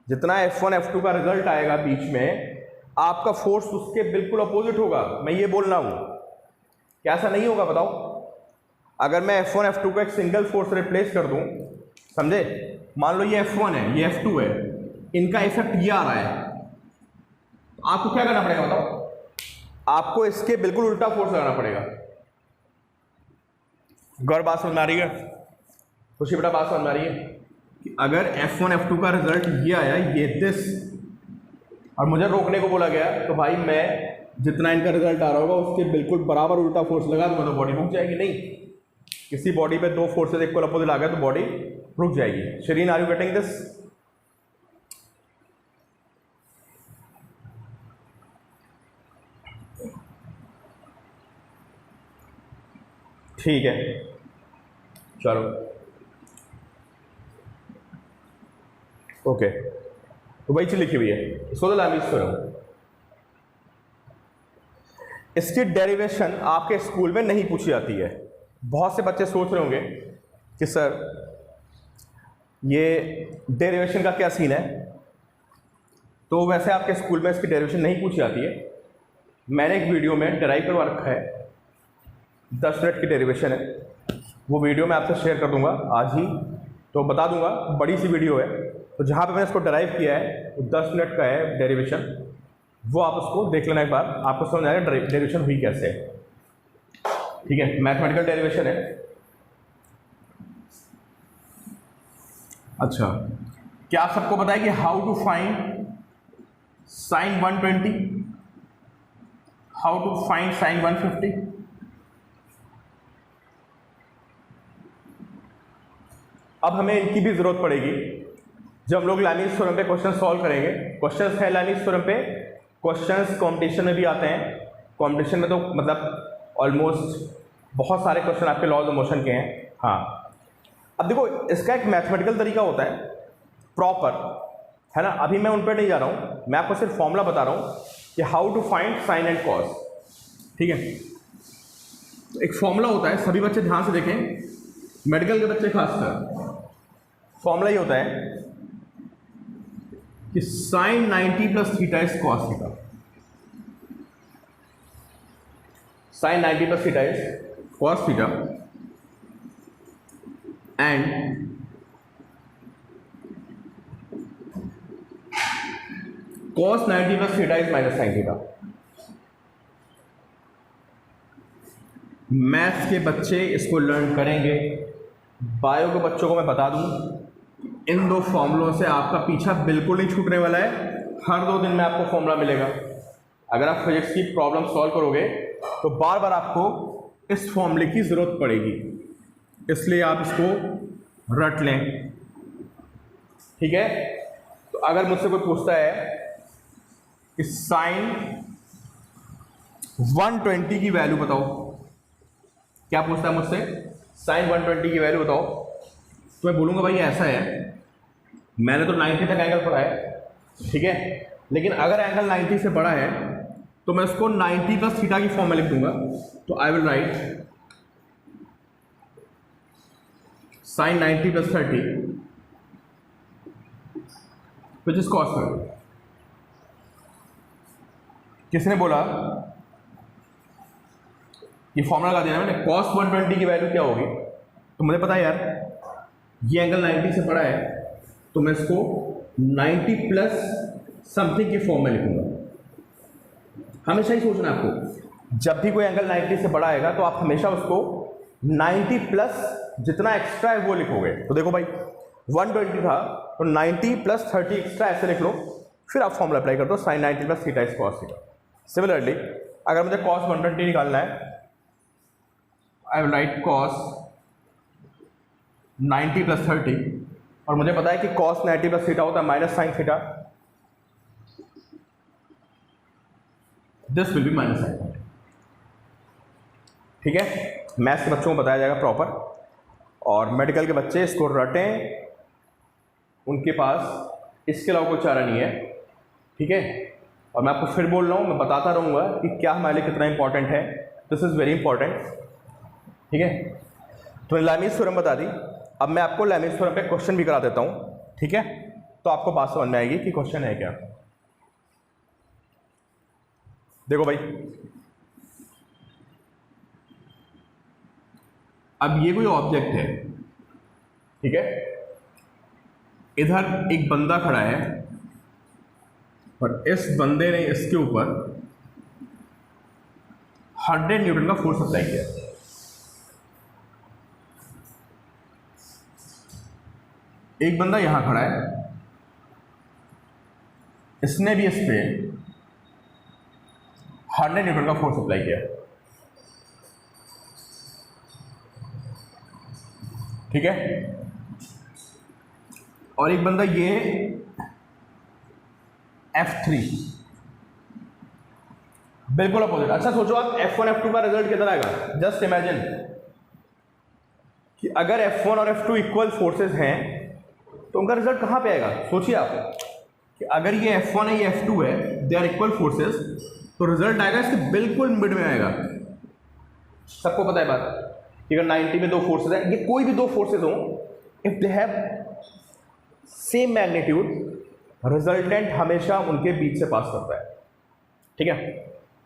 जितना F1 F2 का रिजल्ट आएगा बीच में, आपका फोर्स उसके बिल्कुल अपोजिट होगा। मैं ये बोल रहा हूं, क्या ऐसा नहीं होगा बताओ? अगर मैं F1 F2 को एक सिंगल फोर्स रिप्लेस कर दूं, समझे? मान लो ये F1 है, ये F2 है, इनका इफेक्ट ये आ रहा है, आपको क्या करना पड़ेगा बताओ? आपको इसके बिल्कुल उल्टा फोर्स लगाना पड़ेगा। गौर बात समझ में आ रही है? खुशी बेटा बात समझ में आ रही है कि अगर F1 F2 का रिजल्ट ये आया, ये दिस, और मुझे रोकने को बोला गया, तो भाई मैं जितना इनका रिजल्ट आ रहा होगा उसके बिल्कुल बराबर उल्टा फोर्स लगा दूंगा, तो बॉडी रुक जाएगी। नहीं, किसी बॉडी पे दो फोर्सेज इक्वल अपोजिट आ गए तो बॉडी रुक जाएगी। Shareen, are you getting this? ठीक है, चलो ओके। तो वही चीज लिखी हुई है, इसको तो लामीज करो। इसकी डेरिवेशन आपके स्कूल में नहीं पूछी जाती है। बहुत से बच्चे सोच रहे होंगे कि सर ये डेरिवेशन का क्या सीन है, तो वैसे आपके स्कूल में इसकी डेरिवेशन नहीं पूछी जाती है। मैंने एक वीडियो में डेराइव करवा रखा है, 10 मिनट की डेरिवेशन है, वो वीडियो मैं आपसे शेयर कर दूंगा आज ही, तो बता दूंगा, बड़ी सी वीडियो है। तो जहाँ पे मैंने इसको डेराइव किया है वो 10 मिनट का है डेरिवेशन, वो आप उसको देख लेना एक बार, आपको समझ आएगा डेरिवेशन हुई कैसे है। ठीक है, मैथमेटिकल डेरिवेशन है। अच्छा, क्या आप सबको पता है कि how to find sine 120, how to find sine 150? अब हमें इनकी भी जरूरत पड़ेगी जब हम लोग लाइनिस थ्योरम पे क्वेश्चन सॉल्व करेंगे। क्वेश्चंस है लाइनिस थ्योरम पे, क्वेश्चंस कंपटीशन में भी आते हैं। कंपटीशन में तो मतलब ऑलमोस्ट बहुत सारे क्वेश्चन आपके लॉज ऑफ मोशन के हैं। हाँ, अब देखो इसका एक मैथमेटिकल तरीका होता है प्रॉपर, है ना। अभी मैं उन पर नहीं जा रहा हूँ, मैं आपको सिर्फ फॉर्मूला बता रहा हूँ कि how to find sine and cos. ठीक है, तो एक फॉर्मूला होता है, सभी बच्चे ध्यान से देखें, मेडिकल के बच्चे खासकर। फॉर्मूला ये होता है कि sine 90 plus theta is cos theta. Sine 90 plus theta is cos theta and cos 90 plus theta is minus sine theta. Maths के बच्चे इसको लर्न करेंगे। बायो के बच्चों को मैं बता दूं, इन दो फॉर्मूलों से आपका पीछा बिल्कुल नहीं छूटने वाला है। हर 2 दिन में आपको फॉर्मूला मिलेगा। अगर आप फिजिक्स की प्रॉब्लम सॉल्व करोगे तो बार बार आपको इस फॉर्मूले की ज़रूरत पड़ेगी, इसलिए आप इसको रट लें। ठीक है, तो अगर मुझसे कोई पूछता है कि साइन 120 की वैल्यू बताओ, क्या पूछता है मुझसे, साइन 120 की वैल्यू बताओ, तो मैं बोलूँगा भाई ऐसा है, मैंने तो 90 तक एंगल पढ़ा है, ठीक है, लेकिन अगर एंगल 90 से बड़ा है तो मैं उसको 90 प्लस थीटा की फॉर्म में लिख दूंगा। तो I will write sine 90 plus 30 which is cos 30। किसने बोला ये फॉर्मूला लगा देना मैंने, cos 120 की वैल्यू क्या होगी, तो मुझे पता है यार ये एंगल 90 से बड़ा है, तो मैं इसको 90 प्लस समथिंग की फॉर्म में लिखूंगा। हमेशा ही सोचना आपको, जब भी कोई एंगल 90 से बड़ा आएगा तो आप हमेशा उसको 90 प्लस जितना एक्स्ट्रा है वो लिखोगे। तो देखो भाई 120 था तो 90 प्लस 30 एक्स्ट्रा ऐसे लिख लो, फिर आप फॉर्मूला अप्लाई कर दो, sine 90 plus theta is cos theta. Similarly अगर मुझे cos 120 निकालना है, I will write cos 90 plus 30, और मुझे पता है कि cos 90 प्लस थीटा होता है minus sine theta, this will be minus sine theta. ठीक है, मैथ्स के बच्चों को बताया जाएगा प्रॉपर, और मेडिकल के बच्चे इसको रटें, उनके पास इसके अलावा कोई चारा नहीं है। ठीक है, और मैं आपको फिर बोल रहा हूँ, मैं बताता रहूँगा कि क्या हमारे लिए कितना इंपॉर्टेंट है, दिस इज़ वेरी इंपॉर्टेंट। ठीक है, तो मैंने लाइमीज थ्योरम बता दी, अब मैं आपको लाइमीज थ्योरम पे क्वेश्चन भी करा देता हूँ। ठीक है, तो आपको बात समझ में आएगी कि क्वेश्चन है क्या। देखो भाई, अब ये कोई ऑब्जेक्ट है, ठीक है, इधर एक बंदा खड़ा है और इस बंदे ने इसके ऊपर 100 न्यूटन का फोर्स अप्लाई किया। एक बंदा यहां खड़ा है, इसने भी इस पे 100 न्यूटन का फोर्स अप्लाई किया। ठीक है, और एक बंदा ये F3, बिल्कुल अपोजिट। अच्छा सोचो आप F1 F2 का रिजल्ट किधर आएगा, जस्ट इमेजिन कि अगर F1 और F2 इक्वल फोर्सेस हैं तो उनका रिजल्ट कहां पे आएगा। सोचिए आप कि अगर ये F1 है ये F2 है, दे आर इक्वल फोर्सेस, तो रिजल्ट आएगा इसके बिल्कुल मिड में आएगा। सबको पता है बात कि अगर 90 में 2 फोर्सेस हैं, ये कोई भी 2 फोर्सेस हो, if they have same magnitude, resultant हमेशा उनके बीच से पास करता है। ठीक है,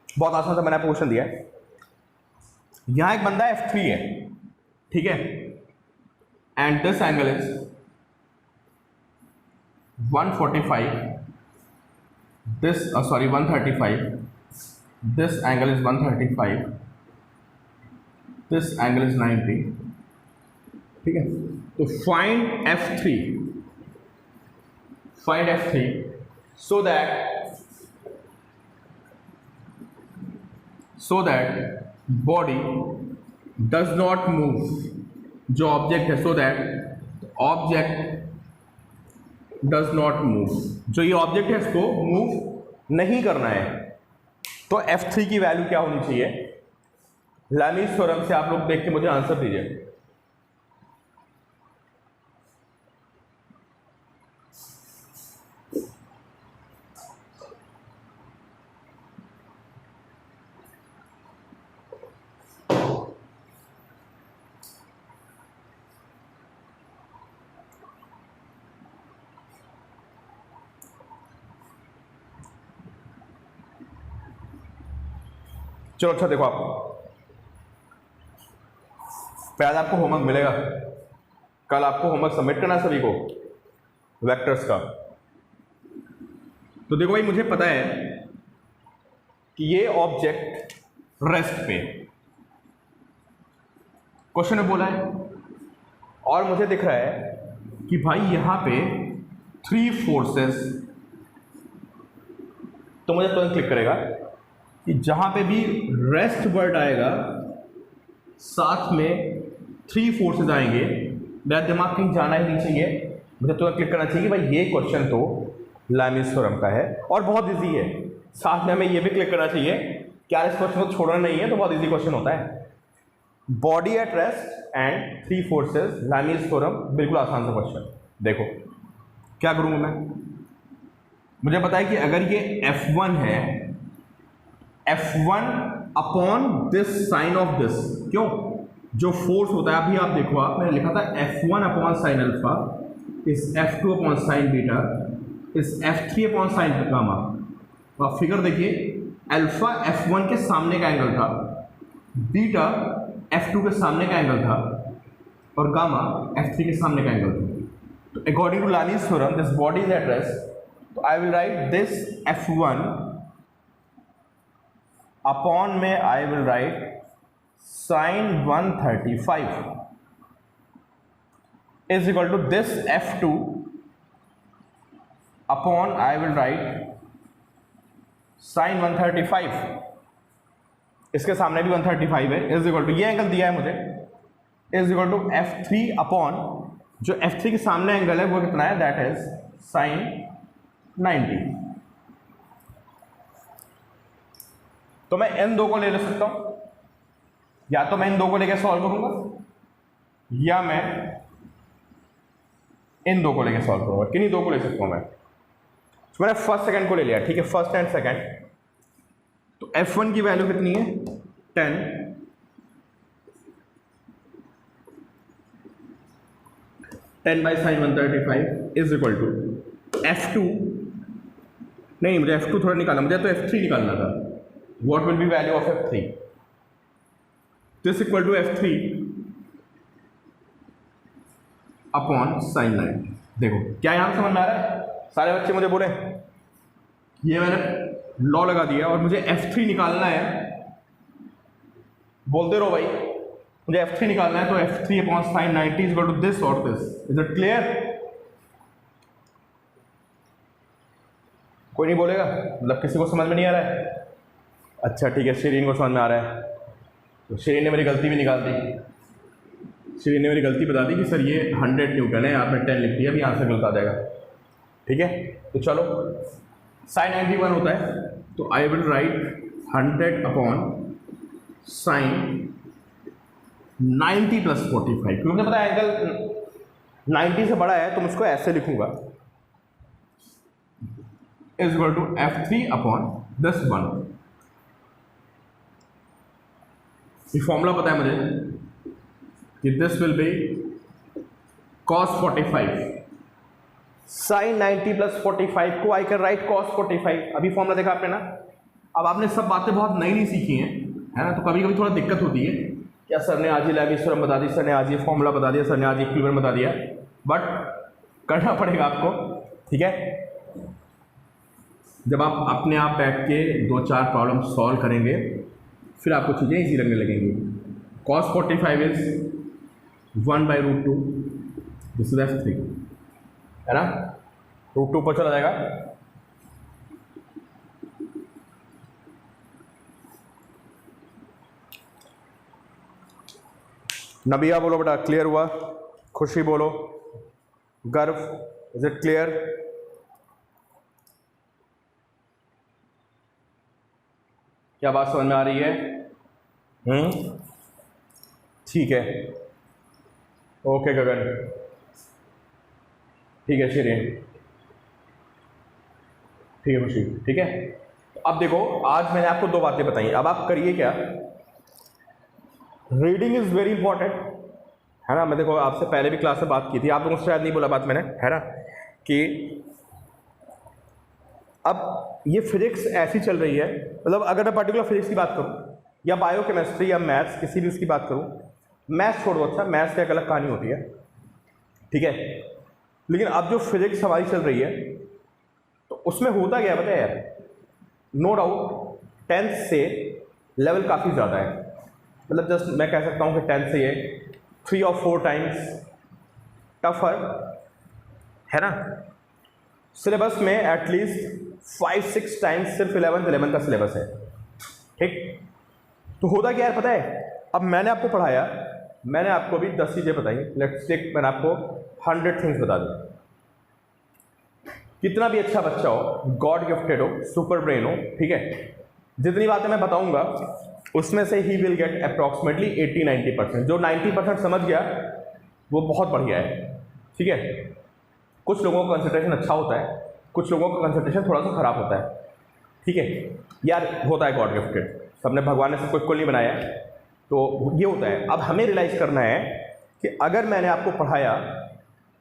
बहुत आसान सा मैंने आपको क्वेश्चन दिया है। यहां एक बंदा F3 है, ठीक है, and this angle is 145 this 135, this angle is 135, this angle is 90, ठीक है। तो find F3, find F3 so that body does not move, जो ऑब्जेक्ट है, so that object does not move, जो ये ऑब्जेक्ट है इसको मूव नहीं करना है। तो F3 की वैल्यू क्या होनी चाहिए? लैमीज थ्योरम से आप लोग देख के मुझे आंसर दीजिए। चलो अच्छा देखो, आप आज आपको होमवर्क मिलेगा, कल आपको होमवर्क सबमिट करना है सभी को वेक्टर्स का। तो देखो भाई, मुझे पता है कि ये ऑब्जेक्ट रेस्ट पे क्वेश्चन में बोला है, और मुझे दिख रहा है कि भाई यहां पे 3 फोर्सेस, तो मुझे तुरंत क्लिक करेगा कि जहां पे भी रेस्ट वर्ड आएगा साथ में 3 फोर्सेस आएंगे, मेरा दिमाग कहीं जाना ही नहीं चाहिए, मुझे तो क्लिक करना चाहिए कि भाई ये क्वेश्चन तो लैमीज थ्योरम का है और बहुत इजी है। साथ में हमें ये भी क्लिक करना चाहिए कि यार इस क्वेश्चन को छोड़ना नहीं है, तो बहुत इजी क्वेश्चन होता है। Body at rest and 3 forces, Lami's theorem, बिल्कुल आसान सा क्वेश्चन। देखो क्या करूँगा मैं, मुझे पता है कि अगर ये F1 है, F1 upon this sine of this, क्यों, जो फोर्स होता है, अभी आप देखो, आप मैंने लिखा था F1 अपॉन साइन अल्फा इस F2 अपॉन साइन बीटा इस F3 अपॉन साइन गामा। तो आप फिगर देखिए, अल्फा F1 के सामने का एंगल था, बीटा F2 के सामने का एंगल था, और गामा F3 के सामने का एंगल था। तो according to Lami's theorem this body is at rest, तो I will write this F1 upon में I will write sin 135 is equal to this F2 upon I will write sin 135, इसके सामने भी 135 है, is equal to ये एंगल दिया है मुझे, is equal to F3 upon जो F3 के सामने एंगल है वो कितना है, that is sin 90। तो मैं इन दो को ले सकता हूं, या तो मैं इन दो को लेकर सॉल्व करूंगा, या मैं इन दो को लेकर सॉल्व करूंगा। किन्हीं दो को ले सकता हूं मैं। तो मैंने फर्स्ट सेकंड को ले लिया, ठीक है, फर्स्ट एंड सेकंड। तो F1 की वैल्यू कितनी है, 10, by sine 135 is equal to F2, नहीं मुझे F2 थोड़ा निकालना, मुझे तो F3 निकालना था। What will be value of F3? This equal to F3 upon sine 90। देखो क्या यहां समझ में आ रहा है? सारे बच्चे मुझे बोले, ये मैंने लॉ लगा दिया और मुझे F3 निकालना है, बोलते रहो भाई, मुझे F3 निकालना है, तो F3 upon sine 90 is equal to this और दिस। Is it clear? कोई नहीं बोलेगा, मतलब किसी को समझ में नहीं आ रहा है? अच्छा ठीक है, शीरीन को समझ में आ रहा है, तो शीरीन ने मेरी गलती भी निकाल दी। शीरीन ने मेरी गलती बता दी कि सर ये 100 न्यूटन है, आपने 10 लिख दिया, अभी आंसर गलत आ जाएगा। ठीक है, तो चलो साइन 91 होता है, तो I will right 100 upon sine 90 plus 45, क्योंकि मुझे पता है एंगल 90 से बड़ा है, तो मैं उसको ऐसे लिखूंगा, is equal to F3 upon this 1। ये फॉर्मूला पता है मुझे कि this will be cos 45, sine 90 plus 45 को आई कैन राइट cos 45। अभी फॉर्मूला देखा आपने ना। अब आपने सब बातें बहुत नई नई सीखी हैं, है ना, तो कभी कभी थोड़ा दिक्कत होती है, क्या सर ने आज ही लैमीज थ्योरम बता दी, सर ने आज ये फॉर्मूला बता दिया, सर ने आज इक्विलिब्रियम बता दिया, बट करना पड़ेगा आपको। ठीक है, जब आप अपने आप बैठ के 2-4 प्रॉब्लम सॉल्व करेंगे फिर आपको चीज़ें ईजी लगने लगेंगी। cos 45 is 1/√2, this is F3, है ना, √2 ऊपर चला जाएगा। नबिया बोलो बेटा, क्लियर हुआ? खुशी बोलो, गर्व, इज इट क्लियर? क्या बात समझ में आ रही है? ठीक है, ओके गगन, ठीक है शिरीन, ठीक है खुशी, ठीक है। तो अब देखो, आज मैंने आपको 2 बातें बताई, अब आप करिए क्या, रीडिंग इज वेरी इंपॉर्टेंट, है ना। मैं देखो आपसे पहले भी क्लास में बात की थी, आप लोगों से शायद नहीं बोला बात मैंने, है ना, कि अब ये फिजिक्स ऐसी चल रही है, मतलब अगर मैं पर्टिकुलर फिजिक्स की बात करूं या बायोकेमिस्ट्री या मैथ्स, किसी भी उसकी बात करूं, मैथ्स छोड़ दो, अच्छा मैथ्स की एक अलग कहानी होती है, ठीक है, लेकिन अब जो फिजिक्स हमारी चल रही है तो उसमें होता क्या है पता है यार, नो डाउट 10th से लेवल काफ़ी ज़्यादा है, मतलब जस्ट मैं कह सकता हूँ कि 10th से ये 3 और 4 टाइम्स टफर है ना। सिलेबस में एटलीस्ट 5-6 टाइम्स सिर्फ 11th का सिलेबस है, ठीक। तो होता क्या है पता है, अब मैंने आपको पढ़ाया, मैंने आपको भी 10 चीज़ें बताई, लेट्स टेक मैंने आपको 100 थिंग्स बता दी। कितना भी अच्छा बच्चा हो, गॉड गिफ्टेड हो, सुपर ब्रेन हो, ठीक है, जितनी बातें मैं बताऊंगा उसमें से ही विल गेट अप्रॉक्सीमेटली 80-90%। जो 90% समझ गया वो बहुत बढ़िया है, ठीक है। कुछ लोगों का कंसंट्रेशन अच्छा होता है, कुछ लोगों का कंसंट्रेशन थोड़ा सा खराब होता है, ठीक है यार, होता है गॉड गिफ्टेड, सबने, भगवान ने सबको इक्वल नहीं बनाया, तो ये होता है। अब हमें रियलाइज़ करना है कि अगर मैंने आपको पढ़ाया,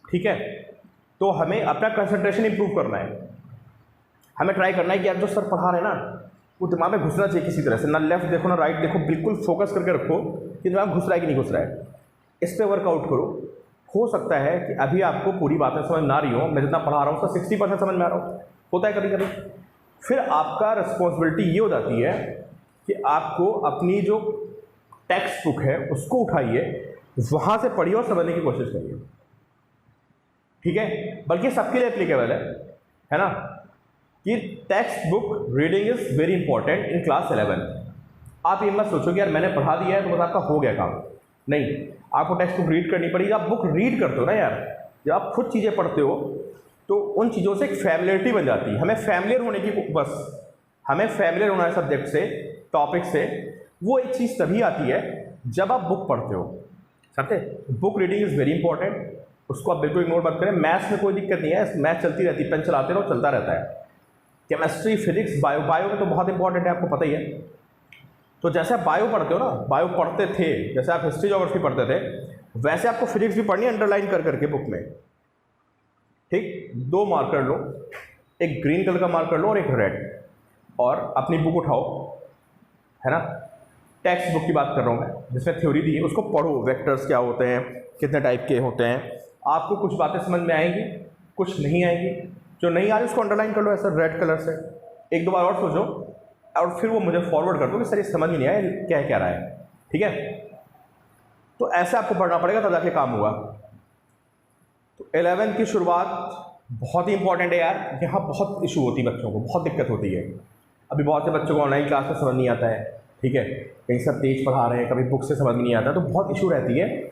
ठीक है, तो हमें अपना कंसंट्रेशन इंप्रूव करना है, हमें ट्राई करना है कि यार जो सर पढ़ा रहे हैं ना वो दिमाग में घुसना चाहिए किसी तरह से, ना लेफ्ट देखो ना राइट देखो, बिल्कुल फोकस करके रखो कि दिमाग घुस रहा है कि नहीं घुस रहा है, इस पर वर्कआउट करो। हो सकता है कि अभी आपको पूरी बातें समझ ना रही हो, मैं जितना पढ़ा रहा हूँ उसका 60% समझ में आ रहा हूँ, होता है कभी कभी। फिर आपका रिस्पॉन्सिबिलिटी ये हो जाती है कि आपको अपनी जो टेक्स्ट बुक है उसको उठाइए, वहाँ से पढ़िए और समझने की कोशिश करिए, ठीक है। बल्कि सबके लिए एप्लीकेबल है ना, कि text book reading is very important in class 11। आप ये मत सोचो कि यार मैंने पढ़ा दिया है तो बस आपका हो गया काम, नहीं, आपको टेक्स्ट बुक रीड करनी पड़ेगी। आप बुक रीड करते हो ना यार, जब आप खुद चीज़ें पढ़ते हो तो उन चीज़ों से एक फैमिलियरिटी बन जाती है, हमें फैमिलियर होने की, बस हमें फैमिलियर होना है सब्जेक्ट से, टॉपिक से। वो एक चीज़ तभी आती है जब आप बुक पढ़ते हो, समझे। Book reading is very important, उसको आप बिल्कुल इग्नोर मत करें। मैथ्स में कोई दिक्कत नहीं है, मैथ चलती रहती है, पेन चलाते रहो, चलता रहता है। केमिस्ट्री, फिजिक्स, बायो में तो बहुत इंपॉर्टेंट है, आपको पता ही है। तो जैसे आप बायो पढ़ते हो ना, बायो पढ़ते थे, जैसे आप हिस्ट्री ज्योग्राफी पढ़ते थे, वैसे आपको फिजिक्स भी पढ़नी है अंडरलाइन कर करके बुक में, ठीक। 2 मार्कर लो, एक ग्रीन कलर का मार्कर लो और एक रेड, और अपनी बुक उठाओ, है ना, टेक्स्ट बुक की बात कर रहा हूँ मैं, जिसमें थ्योरी दी है, उसको पढ़ो, वेक्टर्स क्या होते हैं, कितने टाइप के होते हैं। आपको कुछ बातें समझ में आएंगी, कुछ नहीं आएंगी, जो नहीं आ रही उसको अंडरलाइन कर लो ऐसा रेड कलर से, 1-2 बार और सोचो, और फिर वो मुझे फॉरवर्ड कर दो कि सर ये समझ ही नहीं आया क्या रहा है, ठीक है। तो ऐसे आपको पढ़ना पड़ेगा तब जाके काम हुआ। तो 11th की शुरुआत बहुत ही इंपॉर्टेंट है यार, यहाँ बहुत इशू होती है बच्चों को, बहुत दिक्कत होती है। अभी बहुत से बच्चों को ऑनलाइन क्लास में समझ नहीं आता है, ठीक है, कहीं सब तेज पढ़ा रहे हैं, कभी बुक से समझ में नहीं आता, तो बहुत इशू रहती है।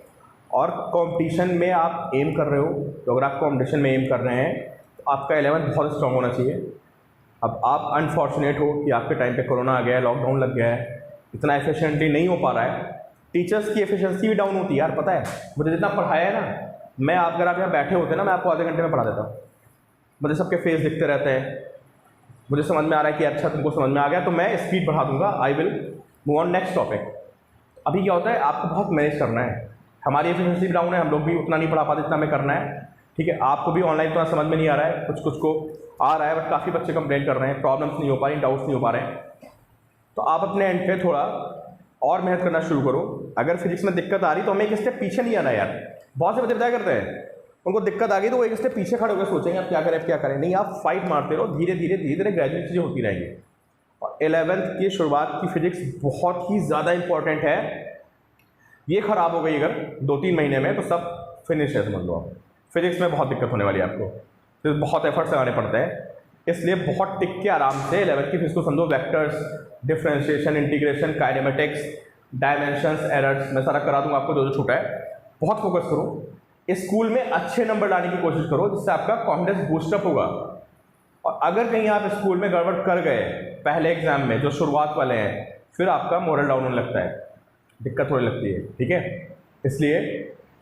और कंपटीशन में आप एम कर रहे हो, तो अगर आप कंपटीशन में एम कर रहे हैं तो आपका 11th बहुत स्ट्रांग होना चाहिए। अब आप अनफॉर्चुनेट हो कि आपके टाइम पे कोरोना आ गया है, लॉकडाउन लग गया है, इतना एफिशिएंटली नहीं हो पा रहा है। टीचर्स की एफिशिएंसी भी डाउन होती है यार, पता है मुझे जितना पढ़ाया है ना, मैं अगर आप यहाँ बैठे होते ना, मैं आपको आधे घंटे में पढ़ा देता हूँ। मुझे सबके फेस दिखते रहते हैं, मुझे समझ में आ रहा है कि अच्छा तुमको समझ में आ गया, तो मैं स्पीड बढ़ा दूंगा, I will move on next topic. अभी क्या होता है, आपको बहुत मैनेज करना है, हमारी एफिशिएंसी भी डाउन है, हम लोग भी उतना नहीं पढ़ा पाते जितना हमें करना है, ठीक है। आपको भी ऑनलाइन तो समझ में नहीं आ रहा है, कुछ को आ रहा है, बट काफ़ी बच्चे कंप्लेंट कर रहे हैं, प्रॉब्लम्स नहीं हो पा रही, डाउट्स नहीं हो पा रहे हैं। तो आप अपने एंड पे थोड़ा और मेहनत करना शुरू करो। अगर फिजिक्स में दिक्कत आ रही तो हमें एक स्टेप पीछे नहीं आना यार। बहुत से बच्चे बताया करते हैं उनको दिक्कत आ गई तो वो एक स्टेप पीछे खड़े होकर सोचेंगे आप क्या करें, अब क्या करें। नहीं, आप फाइट मारते रहो, धीरे धीरे धीरे धीरे ग्रेजुएट चीज़ें होती रहेंगी। और 11th की शुरुआत की फिजिक्स बहुत ही ज़्यादा इंपॉर्टेंट है। ये खराब हो गई अगर 2-3 महीने में तो सब फिनिश है, समझ लो आप। फिजिक्स में बहुत दिक्कत होने वाली है आपको, फिर बहुत एफर्ट्स लगाने पड़ते हैं। इसलिए बहुत टिक के आराम से 11th की फिजिक्स को समझो। Vectors, differentiation, integration, kinematics, dimensions, errors, मैं सारा करा दूंगा आपको जो जो छूटा है। बहुत फोकस करो, स्कूल में अच्छे नंबर लाने की कोशिश करो, जिससे आपका कॉन्फिडेंस बूस्टअप होगा। और अगर कहीं आप स्कूल में गड़बड़ कर गए पहले एग्जाम में, जो शुरुआत वाले हैं, फिर आपका मोरल डाउन होने लगता है, दिक्कत होने लगती है, ठीक है। इसलिए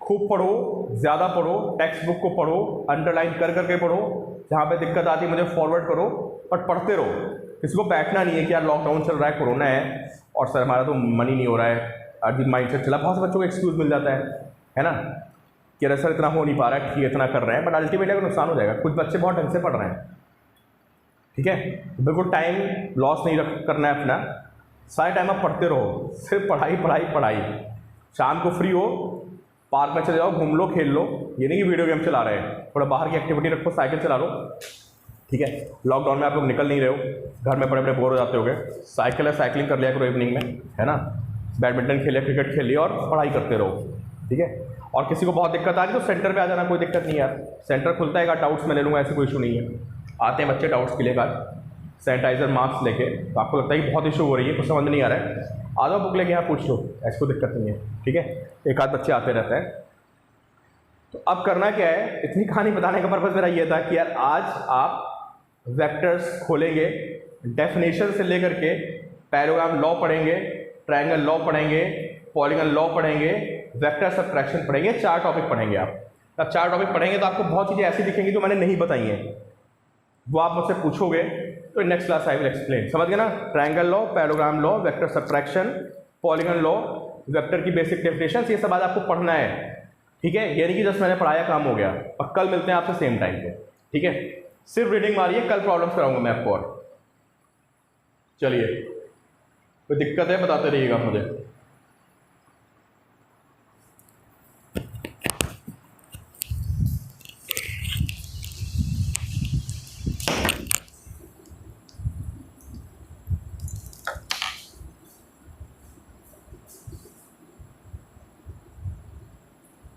खूब पढ़ो, ज़्यादा पढ़ो, टेक्स्ट बुक को पढ़ो, अंडरलाइन कर करके पढ़ो, जहाँ पे दिक्कत आती है मुझे फॉरवर्ड करो, पर पढ़ते रहो। किसी को बैठना नहीं है कि यार लॉकडाउन चल रहा है, कोरोना है और सर हमारा तो मनी नहीं हो रहा है, अर्जित माइंड सेट चला। बहुत से बच्चों को एक्सक्यूज़ मिल जाता है ना, कि अरे सर इतना हो नहीं पा रहा है, ठीक है इतना कर रहे हैं, बट अल्टीमेटली अगर नुकसान हो जाएगा। कुछ बच्चे बहुत ढंग से पढ़ रहे हैं, ठीक है, बिल्कुल टाइम लॉस नहीं करना है अपना, सारे टाइम आप पढ़ते रहो, सिर्फ पढ़ाई पढ़ाई पढ़ाई। शाम को फ्री हो, पार्क में चले जाओ, घूम लो, खेल लो। ये नहीं कि वीडियो गेम चला रहे हैं, थोड़ा बाहर की एक्टिविटी रखो, साइकिल चला लो, ठीक है। लॉकडाउन में आप लोग निकल नहीं रहे हो, घर में पड़े पड़े बोर हो जाते होगे, साइकिल है, साइकिलिंग कर लिया करो इवनिंग में, है ना, बैडमिंटन खेलिए, क्रिकेट खेलिए और पढ़ाई करते रहो, ठीक है। और किसी को बहुत दिक्कत आ रही तो सेंटर पे आ जाना, कोई दिक्कत नहीं यार, सेंटर खुलता है, डाउट्स मैं ले लूँगा, ऐसे कोई इशू नहीं है। आते हैं बच्चे डाउट्स के लिए सैनिटाइजर, मास्क लेके, तो आपको लगता है कि बहुत इशू हो रही है, कुछ समझ नहीं आ रहा है, आ जाओ बुक लेके यहाँ पूछ लो, ऐसी कोई दिक्कत नहीं है, ठीक है। एक आध बच्चे आते रहते हैं। तो अब करना क्या है, इतनी कहानी बताने का पर्पज़ मेरा ये था कि यार आज आप वेक्टर्स खोलेंगे, डेफिनेशन से लेकर के पैराग्राम लॉ पढ़ेंगे, ट्रायंगल लॉ पढ़ेंगे, पॉलीगन लॉ पढ़ेंगे, वेक्टर सबट्रैक्शन पढ़ेंगे, 4 टॉपिक पढ़ेंगे आप। अब 4 टॉपिक पढ़ेंगे तो आपको बहुत चीज़ें ऐसी दिखेंगी जो मैंने नहीं बताई हैं, वो आप मुझसे पूछोगे तो next class I will explain. समझ गए ना, triangle law, parallelogram law, vector subtraction, polygon law, vector की बेसिक डेफिनेशन, ये सब आज आपको पढ़ना है, ठीक है। ये नहीं कि जस्ट मैंने पढ़ाया काम हो गया। और कल मिलते हैं आपसे सेम टाइम पे, ठीक है। सिर्फ रीडिंग मारिए, कल प्रॉब्लम्स कराऊंगा मैं आपको। और चलिए, कोई दिक्कत है बताते रहिएगा मुझे।